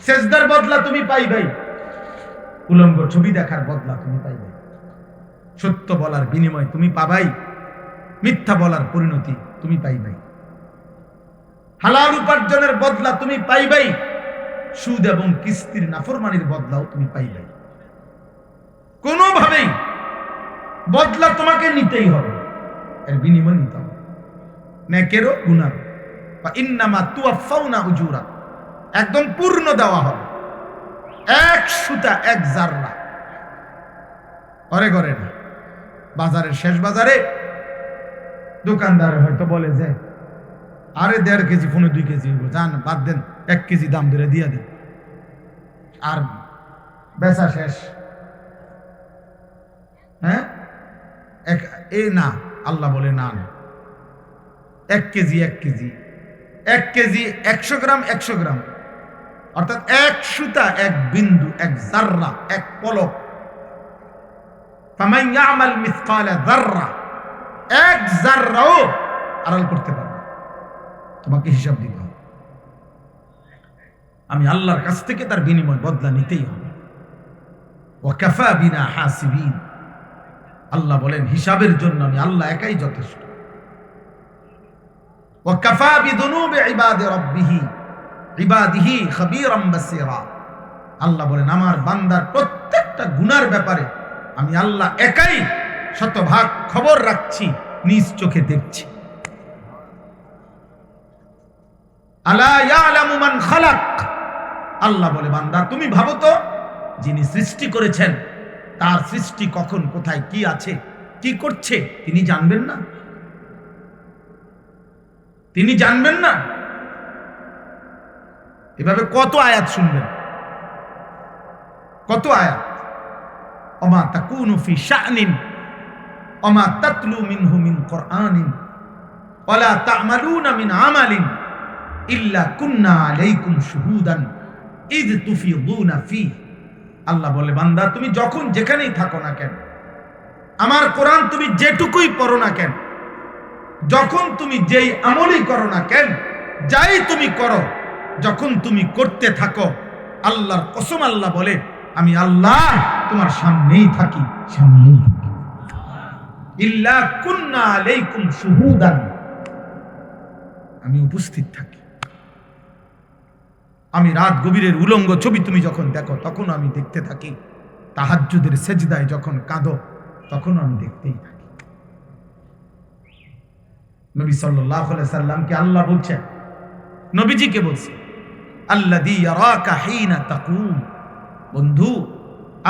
সেজদার বদলা তুমি পাইবাই, উলঙ্গ ছবি দেখার বদলা তুমি পাইবাই, সত্য বলার বিনিময় তুমি পাবাই, মিথ্যা বলার পরিণতি তুমি পাইবাই, হালাল উপার্জনের বদলা তুমি পাইবাই, সুদ এবং কিস্তির নাফরমানির বদলাও তুমি পাইবাই। কোনোভাবেই বদলা তোমাকে নিতেই হবে, এর বিনিময় নিতে হবে, নেকেরও গুনার। বা ইন্নামা তুওয়াফাউনা উজুরা, একদম পূর্ণ দেওয়া হবে, এক সুতা এক জাররা, ঘরে ঘরে না, বাজারের শেষ বাজারে দোকানদার হয়তো বলে যে আরে 1.5 কেজি 2 কেজি যান বাদ দেন, 1 কেজি দাম ধরে দিয়ে দেন, আর বেচা শেষ। হ্যাঁ, এই না, আল্লাহ বলে না, 1 কেজি 1 কেজি 1 কেজি 100 গ্রাম 100 গ্রাম, অর্থাৎ এক সুতা এক বিন্দু এক জাররা এক পলক। ফামান ইয়ামাল মিসকালা যাররা, এক জাররাও আড়াল করতে পারবে, তোমাকে হিসাব দিতে হবে, আমি আল্লাহর কাছ থেকে তার বিনিময় বদলা নিতেই হবে। ওয়া কাফা বিনা হাসিবিন, আল্লাহ বলেন হিসাবের জন্য আমি আল্লাহ একাই যথেষ্ট। ওয়া কাফা বিদুনুবি ইবাদিহি খাবীরাম বাসীরা, আল্লাহ বলেন আমার বান্দার প্রত্যেকটা গুনার ব্যাপারে আমি আল্লাহ একাই শতভাগ খবর রাখছি, নিজ চোখে দেখছি। আলা ইয়ালামু মান খালাক, আল্লাহ বলে বান্দা তুমি ভাবো তো যিনি সৃষ্টি করেছেন তার সৃষ্টি কখন কোথায় কি আছে কি করছে তিনি জানবেন না? তিনি জানবেন না? এভাবে কত আয়াত শুনবেন, কত আয়াত। ওমা তাকুনু ফি শা'নিন ওমা তাতলু মিনহু মিন কুরআনিন ওয়ালা তা'মালুনা মিন আমালিন ইল্লা কুন্না আলাইকুম শুহুদান ইয তুফিদুনা ফি। আল্লাহ বলে বান্দা তুমি যখন যেখানেই থাকো না কেন, আমার কোরআন তুমি যেটুকুই পড়ো না কেন, যখন তুমি যেই আমলই করো না কেন, যাই তুমি করো, যখন তুমি করতে থাকো, আল্লাহর কসম আল্লাহ বলে আমি আল্লাহ তোমার সামনেই থাকি, সামনেই থাকি। ইল্লা কুন্না আলাইকুম শুহুদান, আমি উপস্থিত থাকি। আমি রাত গভীরের উলঙ্গ ছবি তুমি যখন দেখো তখন আমি দেখতে থাকি, তাহাজ্জুদের সেজদায় যখন কাঁদো তখন আমি দেখতেই থাকি। নবী সাল্লাল্লাহু আলাইহি সাল্লামকে আল্লাহ বলছেন, নবীজিকে বলছে আল্লাযী ইয়ারাকা হিনা তাকুম, বন্ধু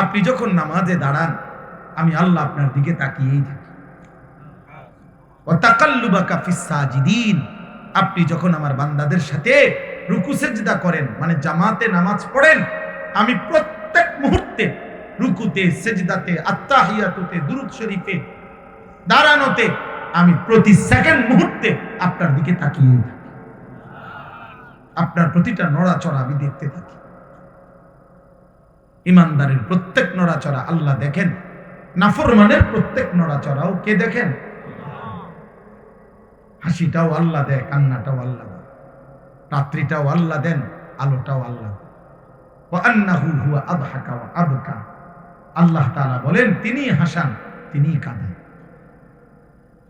আপনি যখন নামাজে দাঁড়ান আমি আল্লাহ আপনার দিকে তাকিয়েই থাকি। ওয়া তাকাল্লুবাকা ফিস সাজিদিন, আপনি যখন আমার বান্দাদের সাথে রুকু সেজদা করেন মানে জামাতে নামাজ পড়েন, আমি প্রত্যেক মুহূর্তে রুকুতে সেজদাতে আত্তাহিয়াতুতে দুরূদ শরীফে দাঁড়ানোতে আমি প্রতি সেকেন্ড মুহূর্তে আপনার দিকে তাকিয়ে থাকি, আপনার প্রতিটা নড়াচড়া আমি দেখতে থাকি। ইমানদারের প্রত্যেক নড়াচড়া আল্লাহ দেখেন, নাফরমানের প্রত্যেক নড়াচড়াও কে দেখেন? হাসিটাও আল্লাহ দেয়, কান্নাটাও আল্লাহ দেয়, রাত্রিটাও আল্লাহ দেন, আলোটাও আল্লাহ। ওয়া আন্নাহু হুয়া আদহাকা ওয়া আবকা, আল্লাহ তাআলা বলেন তিনি হাসান তিনি কাঁদেন।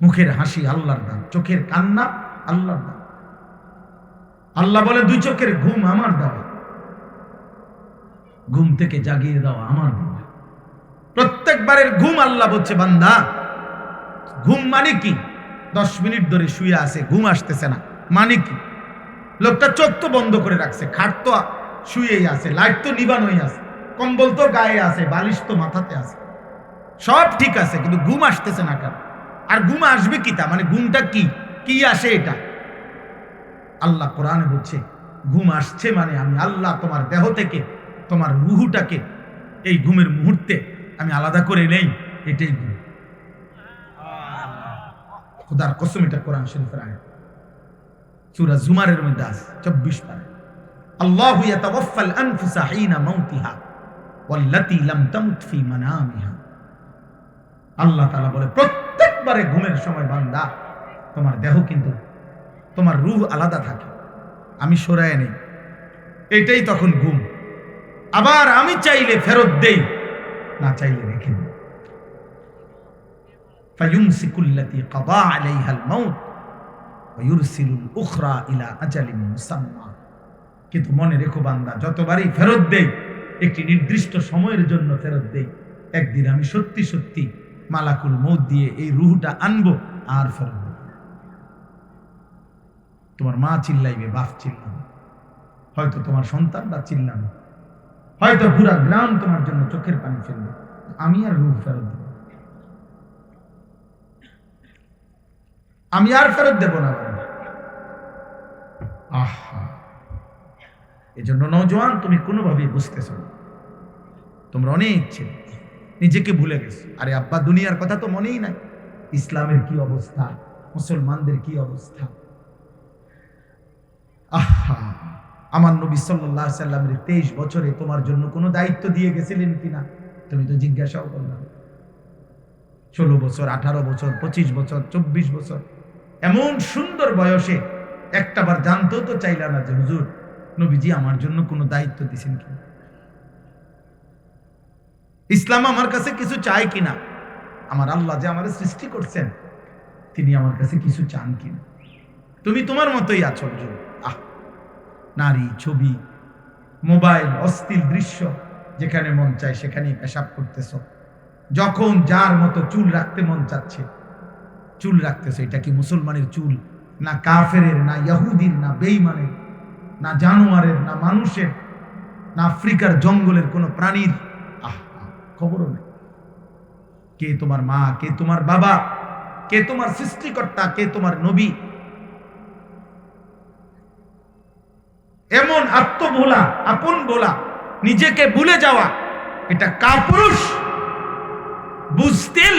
মুখের হাসি আল্লাহর দান, চোখের কান্না আল্লাহর দান। আল্লাহ বলে দুই চোখের ঘুম আমার দেওয়া, ঘুম থেকে জাগিয়ে দেওয়া আমার দেওয়া। প্রত্যেকবারের ঘুম আল্লাহ বলছে বান্দা ঘুম মানে কি? 10 মিনিট ধরে শুয়ে আছে, ঘুম আসতেছে না মানে কি? লোকটা চোখ তো বন্ধ করে রাখছে, খাট তো শুয়েই আছে, লাইট তো নিবানোই আছে, কম্বল তো গায়ে আছে, বালিশ তো মাথাতে আছে, সব ঠিক আছে, কিন্তু ঘুম আসতেছে না কেন? আর ঘুম আসবে কি তা মানে ঘুমটা কি কি আসে এটা? আল্লাহ কোরআনে বলছে ঘুম আসছে মানে আমি আল্লাহ তোমার দেহ থেকে তোমার রুহুটাকে এই ঘুমের মুহূর্তে আমি আলাদা করে নেই, এটাই ঘুম। খোদার কসম, এটা কোরআন শরীফের আয়াত, সূরা জুমারের মধ্যে আছে 24 পারা। আল্লাহু ইয়াতাওয়াফাল আনফুসা হিনা মাউতিহা ওয়াল্লাতী লাম তামুত ফি মানামিহা। আল্লাহ তাআলা বলে প্রত্যেকবারে ঘুমের সময় বান্দা তোমার দেহ কিন্তু তোমার রূহ আলাদা থাকে, আমি সরায় নেই, এটাই তখন ঘুম। আবার আমি চাইলে ফেরত দেই, না চাইলে রেখে দিই। ফায়ুমসিকুল্লাতী কাদা আলাইহাল মাউত ওয়া ইউরসিলুল উখরা ইলা আজালিন মুসাম্মা। কিন্তু মনে রেখো বান্দা যতবারই ফেরত দেই একটি নির্দিষ্ট সময়ের জন্য ফেরত দেই, একদিন আমি সত্যি সত্যি মালাকুল মউত দিয়ে এই রূহটা আনবো আর ফেরত দেব। তোমার মা চিল্লাইবে, বাপ চিল্লাবে, হয়তো তোমার সন্তানরা চিল্লাবে, হয়তো পুরা গ্রাম তোমার জন্য চোখের পানি ফেলবে, আমি আর রূহ ফেরত দেব, আমি আর ফেরত দেব না। আহা, এজন্য নওজোয়ান তুমি কোনোভাবেই বুঝতেছো না, তোমরা অনেক ছেলে নিজেকে ভুলে গেছো। আরে আব্বা দুনিয়ার কথা তো মনেই নাই, ইসলামের কি অবস্থা, মুসলমানদের কি অবস্থা। আহা, আমার নবী সাল্লাল্লাহু আলাইহি সাল্লামের 23 বছরে তোমার জন্য কোনো দায়িত্ব দিয়ে গেছিলেন কিনা তুমি তো জিজ্ঞাসাও করলে না। 16 বছর, 18 বছর, 25 বছর, 24 বছর, এমন সুন্দর বয়সে একটাবার জানতেও তো চাইলা না যে হুজুর নবীজি আমার জন্য কোনো দায়িত্ব দিয়েছেন কিনা, ইসলাম আমার কাছে কিছু চায় কিনা, আমার আল্লাহ যে আমার সৃষ্টি করছেন তিনি আমার কাছে কিছু চান কিনা। তুমি তোমার মতোই আছো হুজুর। আহ, নারী, ছবি, মোবাইল, অশ্লীল দৃশ্য, যেখানে মন চায় সেখানেই পেশাব করতেছ, যখন যার মতো চুল রাখতে মন চাচ্ছে চুল রাখতেছ। এটা কি মুসলমানের চুল না কাফেরের না ইহুদির না বেঈমানের? না জানোয়ারের, না মানুষের, না আফ্রিকার জঙ্গলের কোনো প্রাণীর খবরও নেই। কে তোমার মা, কে তোমার বাবা, কে তোমার সৃষ্টিকর্তা, কে তোমার নবী। এমন আত্মভোলা, আপন ভোলা, নিজেকে ভুলে যাওয়া, এটা কাপুরুষ। বুঝতিল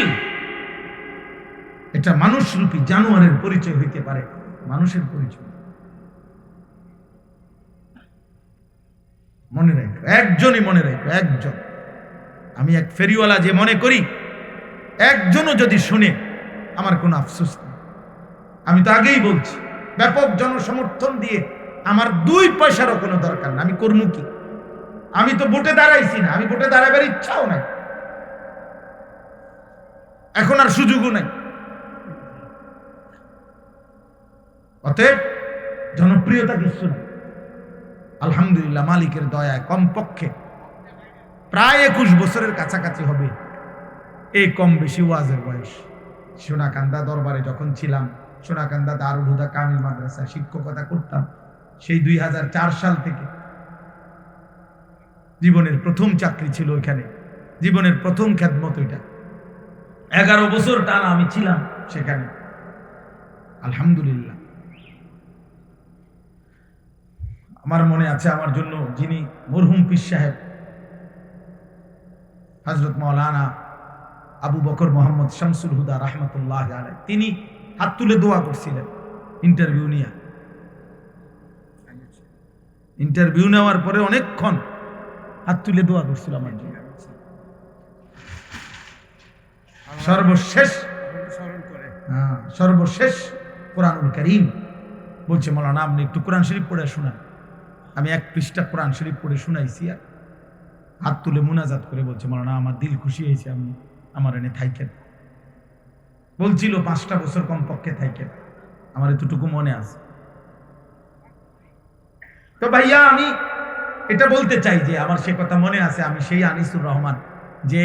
এটা মানুষরূপী জানোয়ারের পরিচয় হইতে পারে, মানুষের পরিচয়। মনে রাখো, একজনই মনে রাখো, একজন। আমি এক ফেরিওয়ালা যে মনে করি, একজনও যদি শুনে আমার কোনো আফসোস নেই। আমি তো আগেই বলছি, ব্যাপক জনসমর্থন দিয়ে আমার 2 পয়সারও কোনো দরকার না। আমি করবো কি? আমি তো ভোটে দাঁড়াইছি না, আমি ভোটে দাঁড়াবার ইচ্ছাও নাই, এখন আর সুযোগও নাই। অতএব জনপ্রিয়তা কিছু না। আলহামদুলিল্লাহ, মালিকের দয়ায় কমপক্ষে প্রায় 21 বছরের কাছাকাছি হবে এই কম বেশি ওয়াজের বয়স। সোনাকান্দা দরবারে যখন ছিলাম, সোনাকান্দা দারুল হুদা কামিল মাদ্রাসায় শিক্ষকতা করতাম, সেই 2004 সাল থেকে। জীবনের প্রথম চাকরি ছিল ওইখানে, জীবনের প্রথম খেদমত ওইটা। 11 বছর টানা আমি ছিলাম সেখানে, আলহামদুলিল্লাহ। আমার মনে আছে, আমার জন্য যিনি মরহুম পীর সাহেব হযরত মাওলানা আবু বকর মোহাম্মদ শামসুল হুদা রাহমাতুল্লাহ আলাইহি, তিনি হাত তুলে দোয়া করছিলেন ইন্টারভিউ নিয়ে। ইন্টারভিউ নেওয়ার পরে অনেকক্ষণ হাত তুলে দোয়া করছিল আমার জন্য। সর্বশেষ কোরআনুল কারীম বলছে, মাওলানা আপনি একটু কোরআন শরীফ পড়ে শোনান। আমি 1 পৃষ্ঠা কোরআন শরীফ পড়ে শুনাইছি, আর হাত তুলে মুনাজাত করে বলছে, মাওলানা আমার দিল খুশি হয়েছে, আমি আমার এনে থাইকেন। বলছিল 5টা বছর কমপক্ষে থাইকেন, আমার এতটুকু মনে আছে। তো ভাইয়া, আমি এটা বলতে চাই যে আমার সে কথা মনে আছে, আমি সেই আনিসুর রহমান যে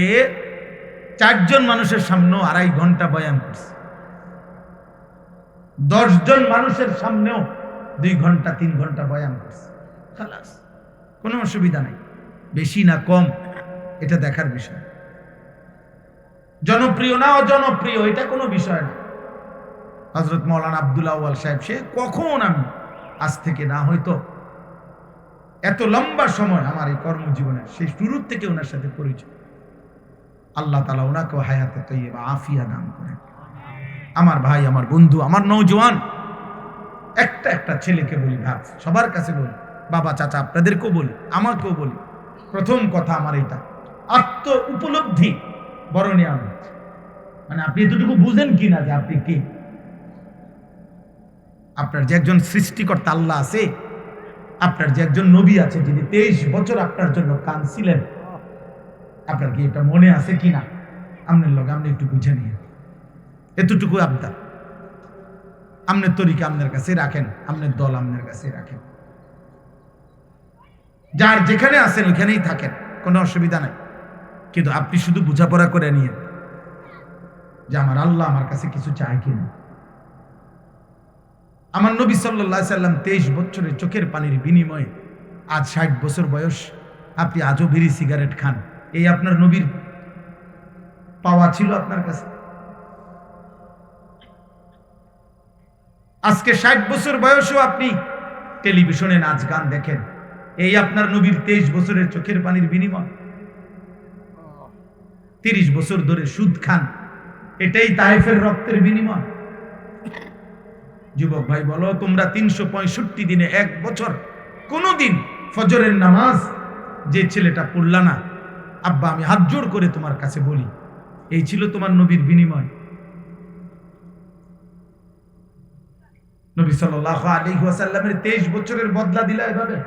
4 জন মানুষের সামনেও 2.5 ঘন্টা বয়ান করছে, 10 জন মানুষের সামনেও 2 ঘন্টা 3 ঘন্টা বয়ান করছে। খালাস, কোনো অসুবিধা নাই, বেশি না কম এটা দেখার বিষয়। জনপ্রিয় না অজনপ্রিয় এটা কোনো বিষয় না। হযরত মাওলানা আব্দুল আউয়াল সাহেব, সে কখন, আমি আজ থেকে না হয়তো এত লম্বা সময় আমার এই কর্মজীবনের সেই শুরুর থেকে ওনার সাথে পরিচয়। আল্লাহ তাআলা ওনাকেও হায়াতে তৈয়বা আফিয়া দান করেন। আমার ভাই, আমার বন্ধু, আমার নওজোয়ান, একটা ছেলেকে বলি, ভাব সবার কাছে বলি, বাবা চাচা আপনাদেরকেও বলি, আমাকেও বলি, প্রথম কথা আমার এটা, আত্ম উপলব্ধি বড় নিয়ামত। মানে আপনি এতটুকু বুঝেন কিনা যে আপনি কে, আপনার যে একজন সৃষ্টিকর্তা আল্লাহ আছে, আপনার যে একজন নবী আছে যিনি 23 বছর আপনার জন্য কাঁদছিলেন, আপনার কি এটা মনে আছে কিনা? আপনার লগে আপনি একটু বুঝে নিয়ে, এতটুকু আবদার। আপনার তরিকা আপনার কাছে রাখেন, আপনার দল আপনার কাছে রাখেন, যার যেখানে আছেন ওইখানেই থাকেন, কোনো অসুবিধা নাই। কিন্তু আপনি শুধু বোঝাপড়া করে নিয়ে যে আমার আল্লাহ আমার কাছে কিছু চায় কিনা। আমার নবী সাল্লাল্লাহু আলাইহি সাল্লাম 23 বছরের চোখের পানির বিনিময়ে আজ 60 বছর বয়স, আপনি আজও বিড়ি সিগারেট খান, এই আপনার নবীর পাওয়া ছিল আপনার কাছে? আজকে 60 বছর বয়সেও আপনি টেলিভিশনে নাচ গান দেখেন, এই আপনার নবীর 23 বছরের চোখের পানির বিনিময়। 30 বছর ধরে সুদ খান, এটাই তায়েফের রক্তের বিনিময়। যুবক ভাই বলো, তোমরা 365 দিনে 1 বছর কোনদিন ফজরের নামাজ যে ছেলেটা পড়লা না, আব্বা আমি হাত জোড় করে তোমার কাছে বলি, এই ছিল তোমার নবীর বিনিময়। নবী সাল্লাল্লাহু আলাইহি ওয়াসাল্লামের 23 বছরের বদলা দিলা এভাবে,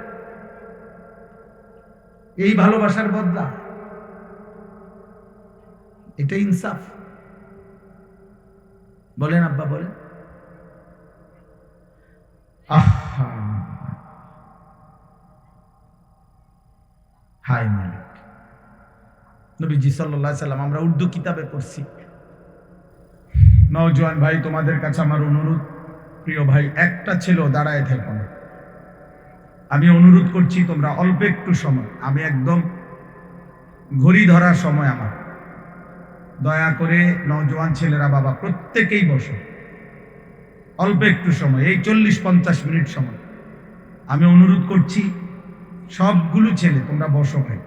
এই ভালোবাসার বদলা, এটা ইনসাফ? বলেন আব্বা, বলেন। হায় মালিক। নবীজি সাল্লাল্লাহু আলাইহি সাল্লাম, আমরা উর্দু কিতাবে পড়ছি। নওজোয়ান ভাই, তোমাদের কাছে আমার অনুরোধ, প্রিয় ভাই, একটা ছেলেও দাঁড়ায় থাকো না, আমি অনুরোধ করছি তোমরা অল্প একটু সময়, আমি একদম ঘড়ি ধরার সময় আমার, দয়া করে নওজোয়ান ছেলেরা বাবা প্রত্যেকেই বসো, অল্প একটু সময়, এই 40-50 মিনিট সময় আমি অনুরোধ করছি সবগুলো ছেলে তোমরা বসো ভাই,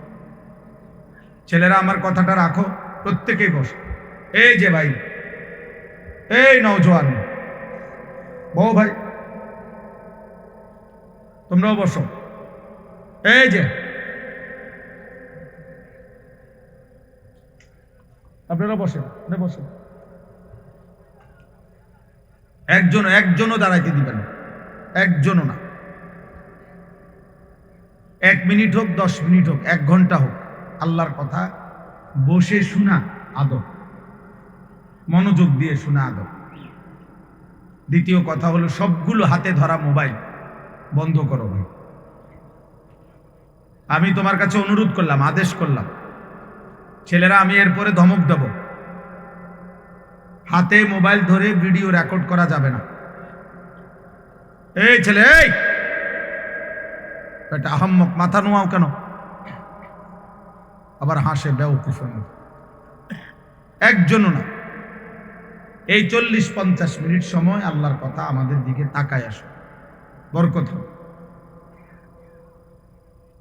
ছেলেরা আমার কথাটা রাখো, প্রত্যেকেই বসো। এই যে ভাই, এই নওজোয়ান বউ ভাই তোমরাও বসো, এই যে আপনারা বসেন, বসেন, একজনও দাঁড়াইতে দিবেন, একজনও না, 1 মিনিট হোক 10 মিনিট হোক 1 ঘন্টা হোক, আল্লাহর কথা বসে শোনা আদব, মনোযোগ দিয়ে শোনা আদব। দ্বিতীয় কথা হলো সবগুলো হাতে ধরা মোবাইল বন্ধ করো ভাই। আমি তোমার কাছে অনুরোধ করলাম, আদেশ করলাম, ছেলেরা আমি এরপরে ধমক দেব, হাতে মোবাইল ধরে ভিডিও রেকর্ড করা যাবে না। এই ছেলে, এই এটা আহাম্মক, মাথা নোয়াও কেন, আবার হাসে বেওকুফের মতো, একজনও না। এই 40-50 মিনিট সময় আল্লাহর কথা আমাদের দিকে তাকায় আসো, বরকত হবে।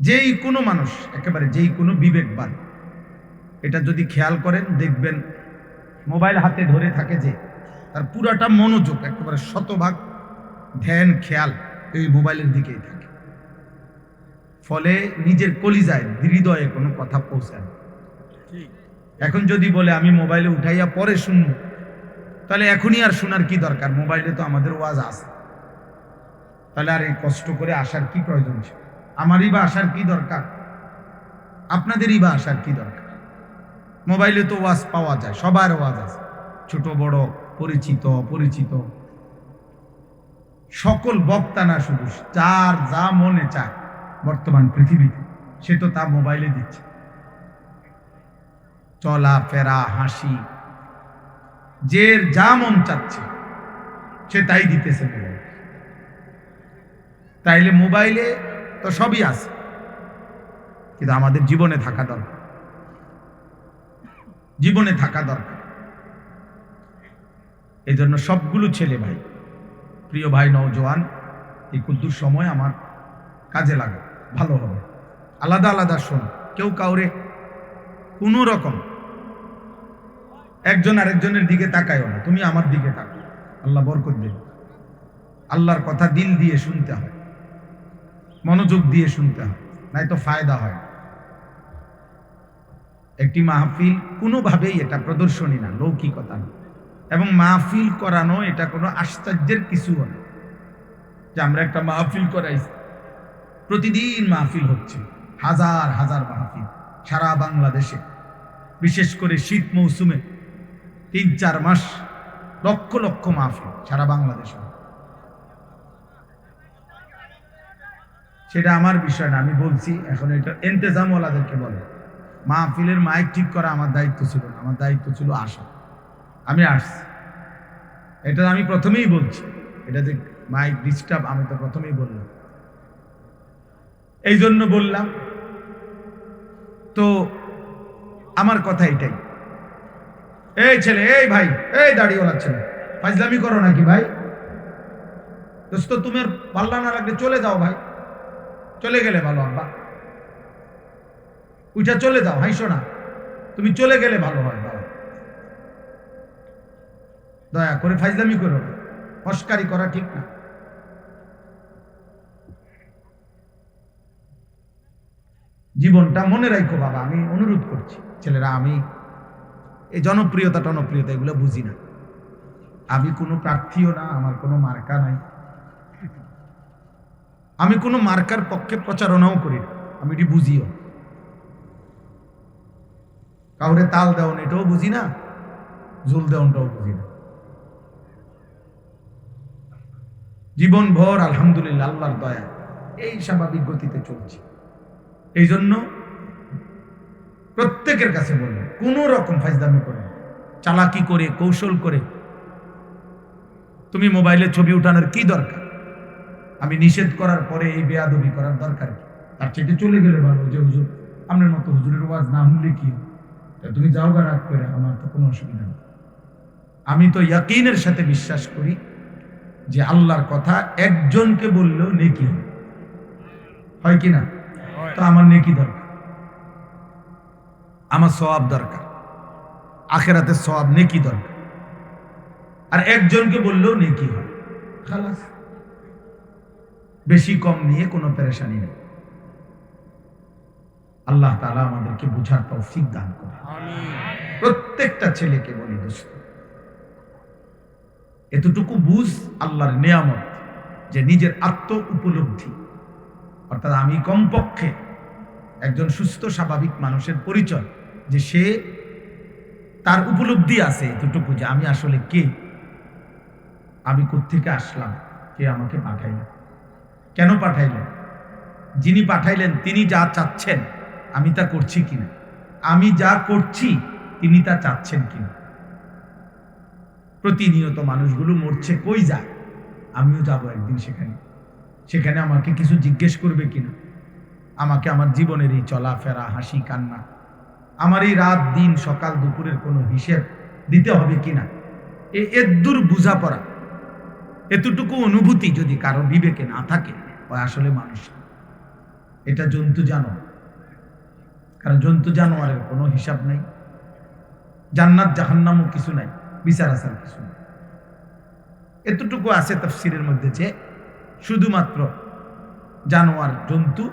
যেই কোনো মানুষ, একেবারে যেই কোনো বিবেকবান এটা যদি খেয়াল করেন দেখবেন মোবাইল হাতে ধরে থাকে যে তার পুরাটা মনোযোগ একেবারে 100% ধ্যান খেয়াল এই মোবাইলের দিকেই থাকে, ফলে নিজের কলিজায় হৃদয়ে কোনো কথা পৌঁছায়। এখন যদি বলে আমি মোবাইলে উঠাইয়া পরে শুনবো, তাহলে এখনই আর শোনার কি দরকার, মোবাইলে তো আমাদের ওয়াজ আছে, তাহলে আর এই কষ্ট করে আসার কি প্রয়োজন ছিল, আমারই বা আসার কি দরকার, আপনাদেরই বা আসার কি দরকার। মোবাইলে তো ওয়াজ পাওয়া যায়, সবার ওয়াজ আছে, ছোট বড়, পরিচিত অপরিচিত, সকল বক্তা না, শুধু যার যা মনে চায় বর্তমান পৃথিবীতে সে তো তা মোবাইলে দিচ্ছে, চলা ফেরা হাসি, যে যা মন চাচ্ছে সে তাই দিতেছে মোবাইল। তাইলে মোবাইলে তো সবই আছে, কিন্তু আমাদের জীবনে থাকা দরকার, জীবনে থাকা দরকার। এই জন্য সবগুলো ছেলে ভাই, প্রিয় ভাই নওজোয়ান, এই কুদ্দুর সময় আমার কাজে লাগে, ভালো হবে। আলাদা আলাদা শোন, কেউ কাউরে কোনো রকম একজন আরেকজনের দিকে তাকায়ও না, তুমি আমার দিকে তাকাও, আল্লাহ বরকত দেবে। আল্লাহর কথা দিল দিয়ে শুনতে হয়, মনোযোগ দিয়ে শুনতে হয়, নাই তো ফায়দা হয়। একটি মাহফিল কোনোভাবেই এটা প্রদর্শনী না, লৌকিকতা না, এবং মাহফিল করানো এটা কোনো আশ্চর্যের কিছু না যে আমরা একটা মাহফিল করাইছি। প্রতিদিন মাহফিল হচ্ছে, হাজার হাজার মাহফিল সারা বাংলাদেশে, বিশেষ করে শীত মৌসুমে 3-4 মাস লক্ষ লক্ষ মাহফিল সারা বাংলাদেশে। সেটা আমার বিষয় না, আমি বলছি এখন এটা ইন্তেজামওয়ালাদেরকে বলে। মাহফিলের মাইক ঠিক করা আমার দায়িত্ব ছিল না, আমার দায়িত্ব ছিল আসা, আমি আসছি। এটা আমি প্রথমেই বলছি, এটা যে মাইক ডিস্টার্ব আমি তো প্রথমেই বললাম, এই জন্য বললাম। তো আমার কথা এটাই, এই ছেলে, এই ভাই, এই দাড়িওয়ালা ছেলে, ফাজলামি করো নাকি ভাই? দোস্ত তুমি আর পাল্লা না লাগলে চলে যাও ভাই, চলে গেলে ভালো। আব্বা উঠা চলে যাও, হাইসো না, তুমি চলে গেলে ভালো হয় বাবা। দয়া করে ফাজলামি করো না, মস্কারি করা ঠিক না। জীবনটা মনে রাখো বাবা, আমি অনুরোধ করছি ছেলেরা। আমি এই জনপ্রিয়তা এগুলো বুঝি না, আমি কোনো প্রার্থীও না, আমার কোনো মার্কা নাই, আমি কোনো মার্কার পক্ষে প্রচারণাও করি না, আমি এটি বুঝিও। কাউরে তাল দেওন এটাও বুঝি না, জুল দেওনটাও বুঝি না। জীবন ভর আলহামদুলিল্লাহ আল্লাহর দয়া এই স্বাভাবিক গতিতে চলছে। এই জন্য প্রত্যেকের কাছে বলবো, কোন রকম ফাজদামি করে, চালাকি করে, কৌশল করে তুমি মোবাইলে ছবি উঠানোর কি দরকার? আমি নিষেধ করার পরে এই বেয়াদবি করার দরকার কি? তার চেয়ে চলে গেলে ভালো, যে হুজুর আপনার মতো হুজুরের ওয়াজ না শুনলে কি হয়? তা তুমি যাও গা, রাগ করে, আমার তো কোনো অসুবিধা নেই। আমি তো ইয়াকিনের সাথে বিশ্বাস করি যে আল্লাহর কথা একজনকে বললেও নেকি হয় কি না? তো আমার নেকি দরকার, আমার সওয়াব দরকার, আখিরাতের সওয়াব নেকি দরকার। আর একজনকে বললেও নেকি হয়, খালাস। বেশি কম নিয়ে কোনো পেরেশানি নেই। আল্লাহ তাআলা আমাদেরকে বুঝার তৌফিক দান করে। প্রত্যেকটা ছেলেকে বলি, দোস্ত, এতটুকু বুঝ আল্লাহর নিয়ামত, যে নিজের আত্ম উপলব্ধি, অর্থাৎ আমি কমপক্ষে একজন সুস্থ স্বাভাবিক মানুষের পরিচয় যে সে তার উপলব্ধি আছে এতটুকু যে আমি আসলে কে, আমি কোত্থেকে আসলাম, কে আমাকে পাঠাইলেন, কেন পাঠাইলেন, যিনি পাঠাইলেন তিনি যা চাচ্ছেন আমি তা করছি কিনা, আমি যা করছি তিনি তা চাচ্ছেন কিনা। প্রতিনিয়ত মানুষগুলো মরছে, কই যায়, আমিও যাব একদিন সেখানে। সেখানে আমাকে কিছু জিজ্ঞেস করবে কিনা, আমাকে আমার জীবনের এই চলাফেরা, হাসি কান্না, আমার এই রাত দিন সকাল দুপুরের কোনো হিসেব দিতে হবে কিনা, এদূর বুঝাপড়া, এতটুকু অনুভূতি যদি কারো বিবেকে না থাকে, ও আসলে মানুষ। এটা জন্তু জানোয়ার, কারণ জন্তু জানোয়ারের কোনো হিসাব নাই, জান্নাত জাহান্নামও কিছু নাই, বিচার আচার কিছু নাই। এতটুকু আছে তাফসীরের মধ্যে যে শুধুমাত্র জানোয়ার জন্তু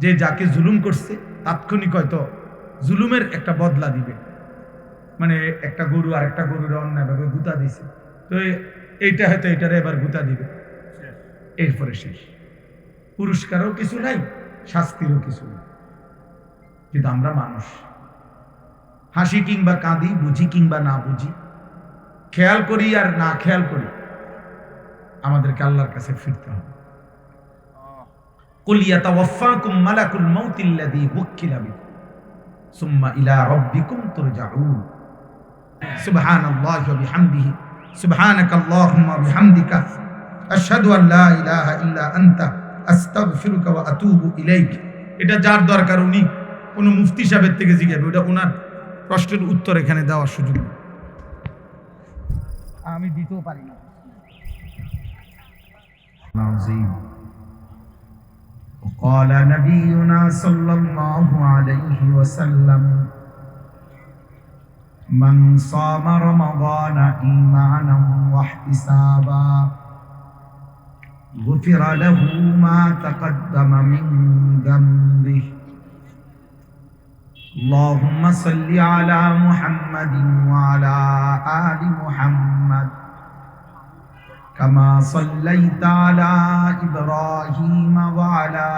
যে যাকে জুলুম করছে তাৎক্ষণিক হয়তো জুলুমের একটা বদলা দিবে, মানে একটা গরু আর একটা গরুর অন্যায়ভাবে গুতা দিছে, তো এইটা হয়তো এটারে এবার গুতা দিবে, এরপরে শেষ। পুরস্কারও কিছু নাই, শাস্তিরও কিছু নেই। কিন্তু আমরা মানুষ, হাসি কিংবা কাঁদি, বুঝি কিংবা না বুঝি, খেয়াল করি আর না খেয়াল করি, আমাদেরকে আল্লাহর কাছে ফিরতে হবে। কুল ইয়াতাওয়াফাকুম মালাকুল মাউতিল্লাযী ওয়াক্কিলা বিকুম সুম্মা ইলা রাব্বিকুম তুরজাউন। সুবহানাল্লাহি ওয়া বিহামদিহি, সুবহানাকাল্লাহুম্মা ওয়া বিহামদিকা, আশহাদু আন লা ইলাহা ইল্লা আনতা, আস্তাগফিরুকা ওয়া আতুবু ইলাইক। এটা যার দরকার উনি কোন মুফতি সাহেবের থেকে জিজ্ঞাসা, ওটা ওনার প্রশ্নের উত্তর এখানে দেওয়ার সুযোগ নেই, আমি দিতেও পারি না। وقال نبينا صلى الله عليه وسلم من صام رمضان إيمانا واحتسابا غفر له ما تقدم من ذنبه اللهم صل على محمد وعلى آل محمد كما صليت على إبراهيم وعلى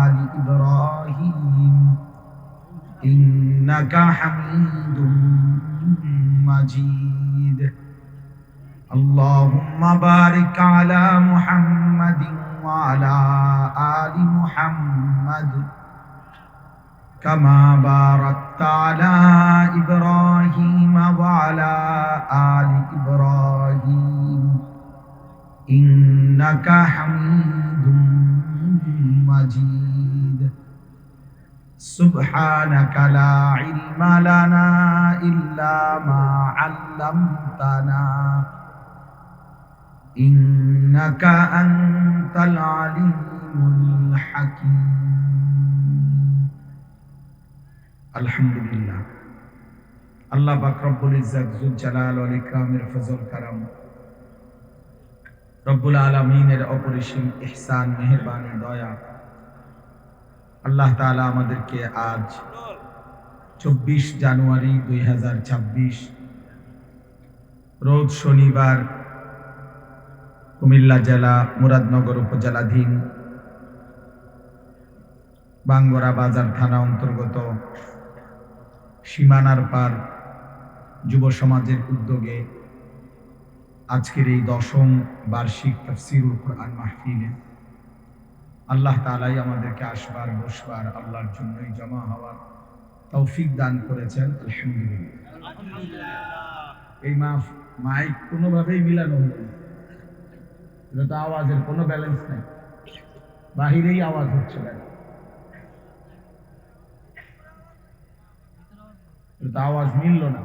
آل إبراهيم إنك حميد مجيد اللهم بارك على محمد وعلى آل محمد كما باركت على إبراهيم وعلى آل إبراهيم إنك حميد مجيد سبحانك لا علم لنا إلا ما علمتنا إنك أنت العليم الحكيم الحمد لله আল্লাহ পাক রব্বুল ইজ্জত যুল জালাল ওয়াল ইকরামের ফজল কারাম, রব্বুল আলামিনের অপরিসীম ইহসান, মেহেরবানি, দয়া, আল্লাহ তাআলা আমাদেরকে আজ 24 জানুয়ারি 2026 রোজ শনিবার কুমিল্লা জেলা মুরাদনগর উপজেলাধীন বাঙ্গরা বাজার থানা অন্তর্গত সীমানার পার যুব সমাজের উদ্যোগে আজকের এই 10ম বার্ষিক তাফসীরুল কোরআন মাহফিলে আল্লাহ তাআলাই আমাদেরকে আসবার বসবার, আল্লাহর জন্যই জমা হওয়ার তৌফিক দান করেছেন। আলহামদুলিল্লাহ। এই মাইক কোনোভাবেই মিলানো হলো না, এটা তো আওয়াজের কোনো ব্যালেন্স নাই, বাহিরেই আওয়াজ হচ্ছে না, এটা তো আওয়াজ মিলল না।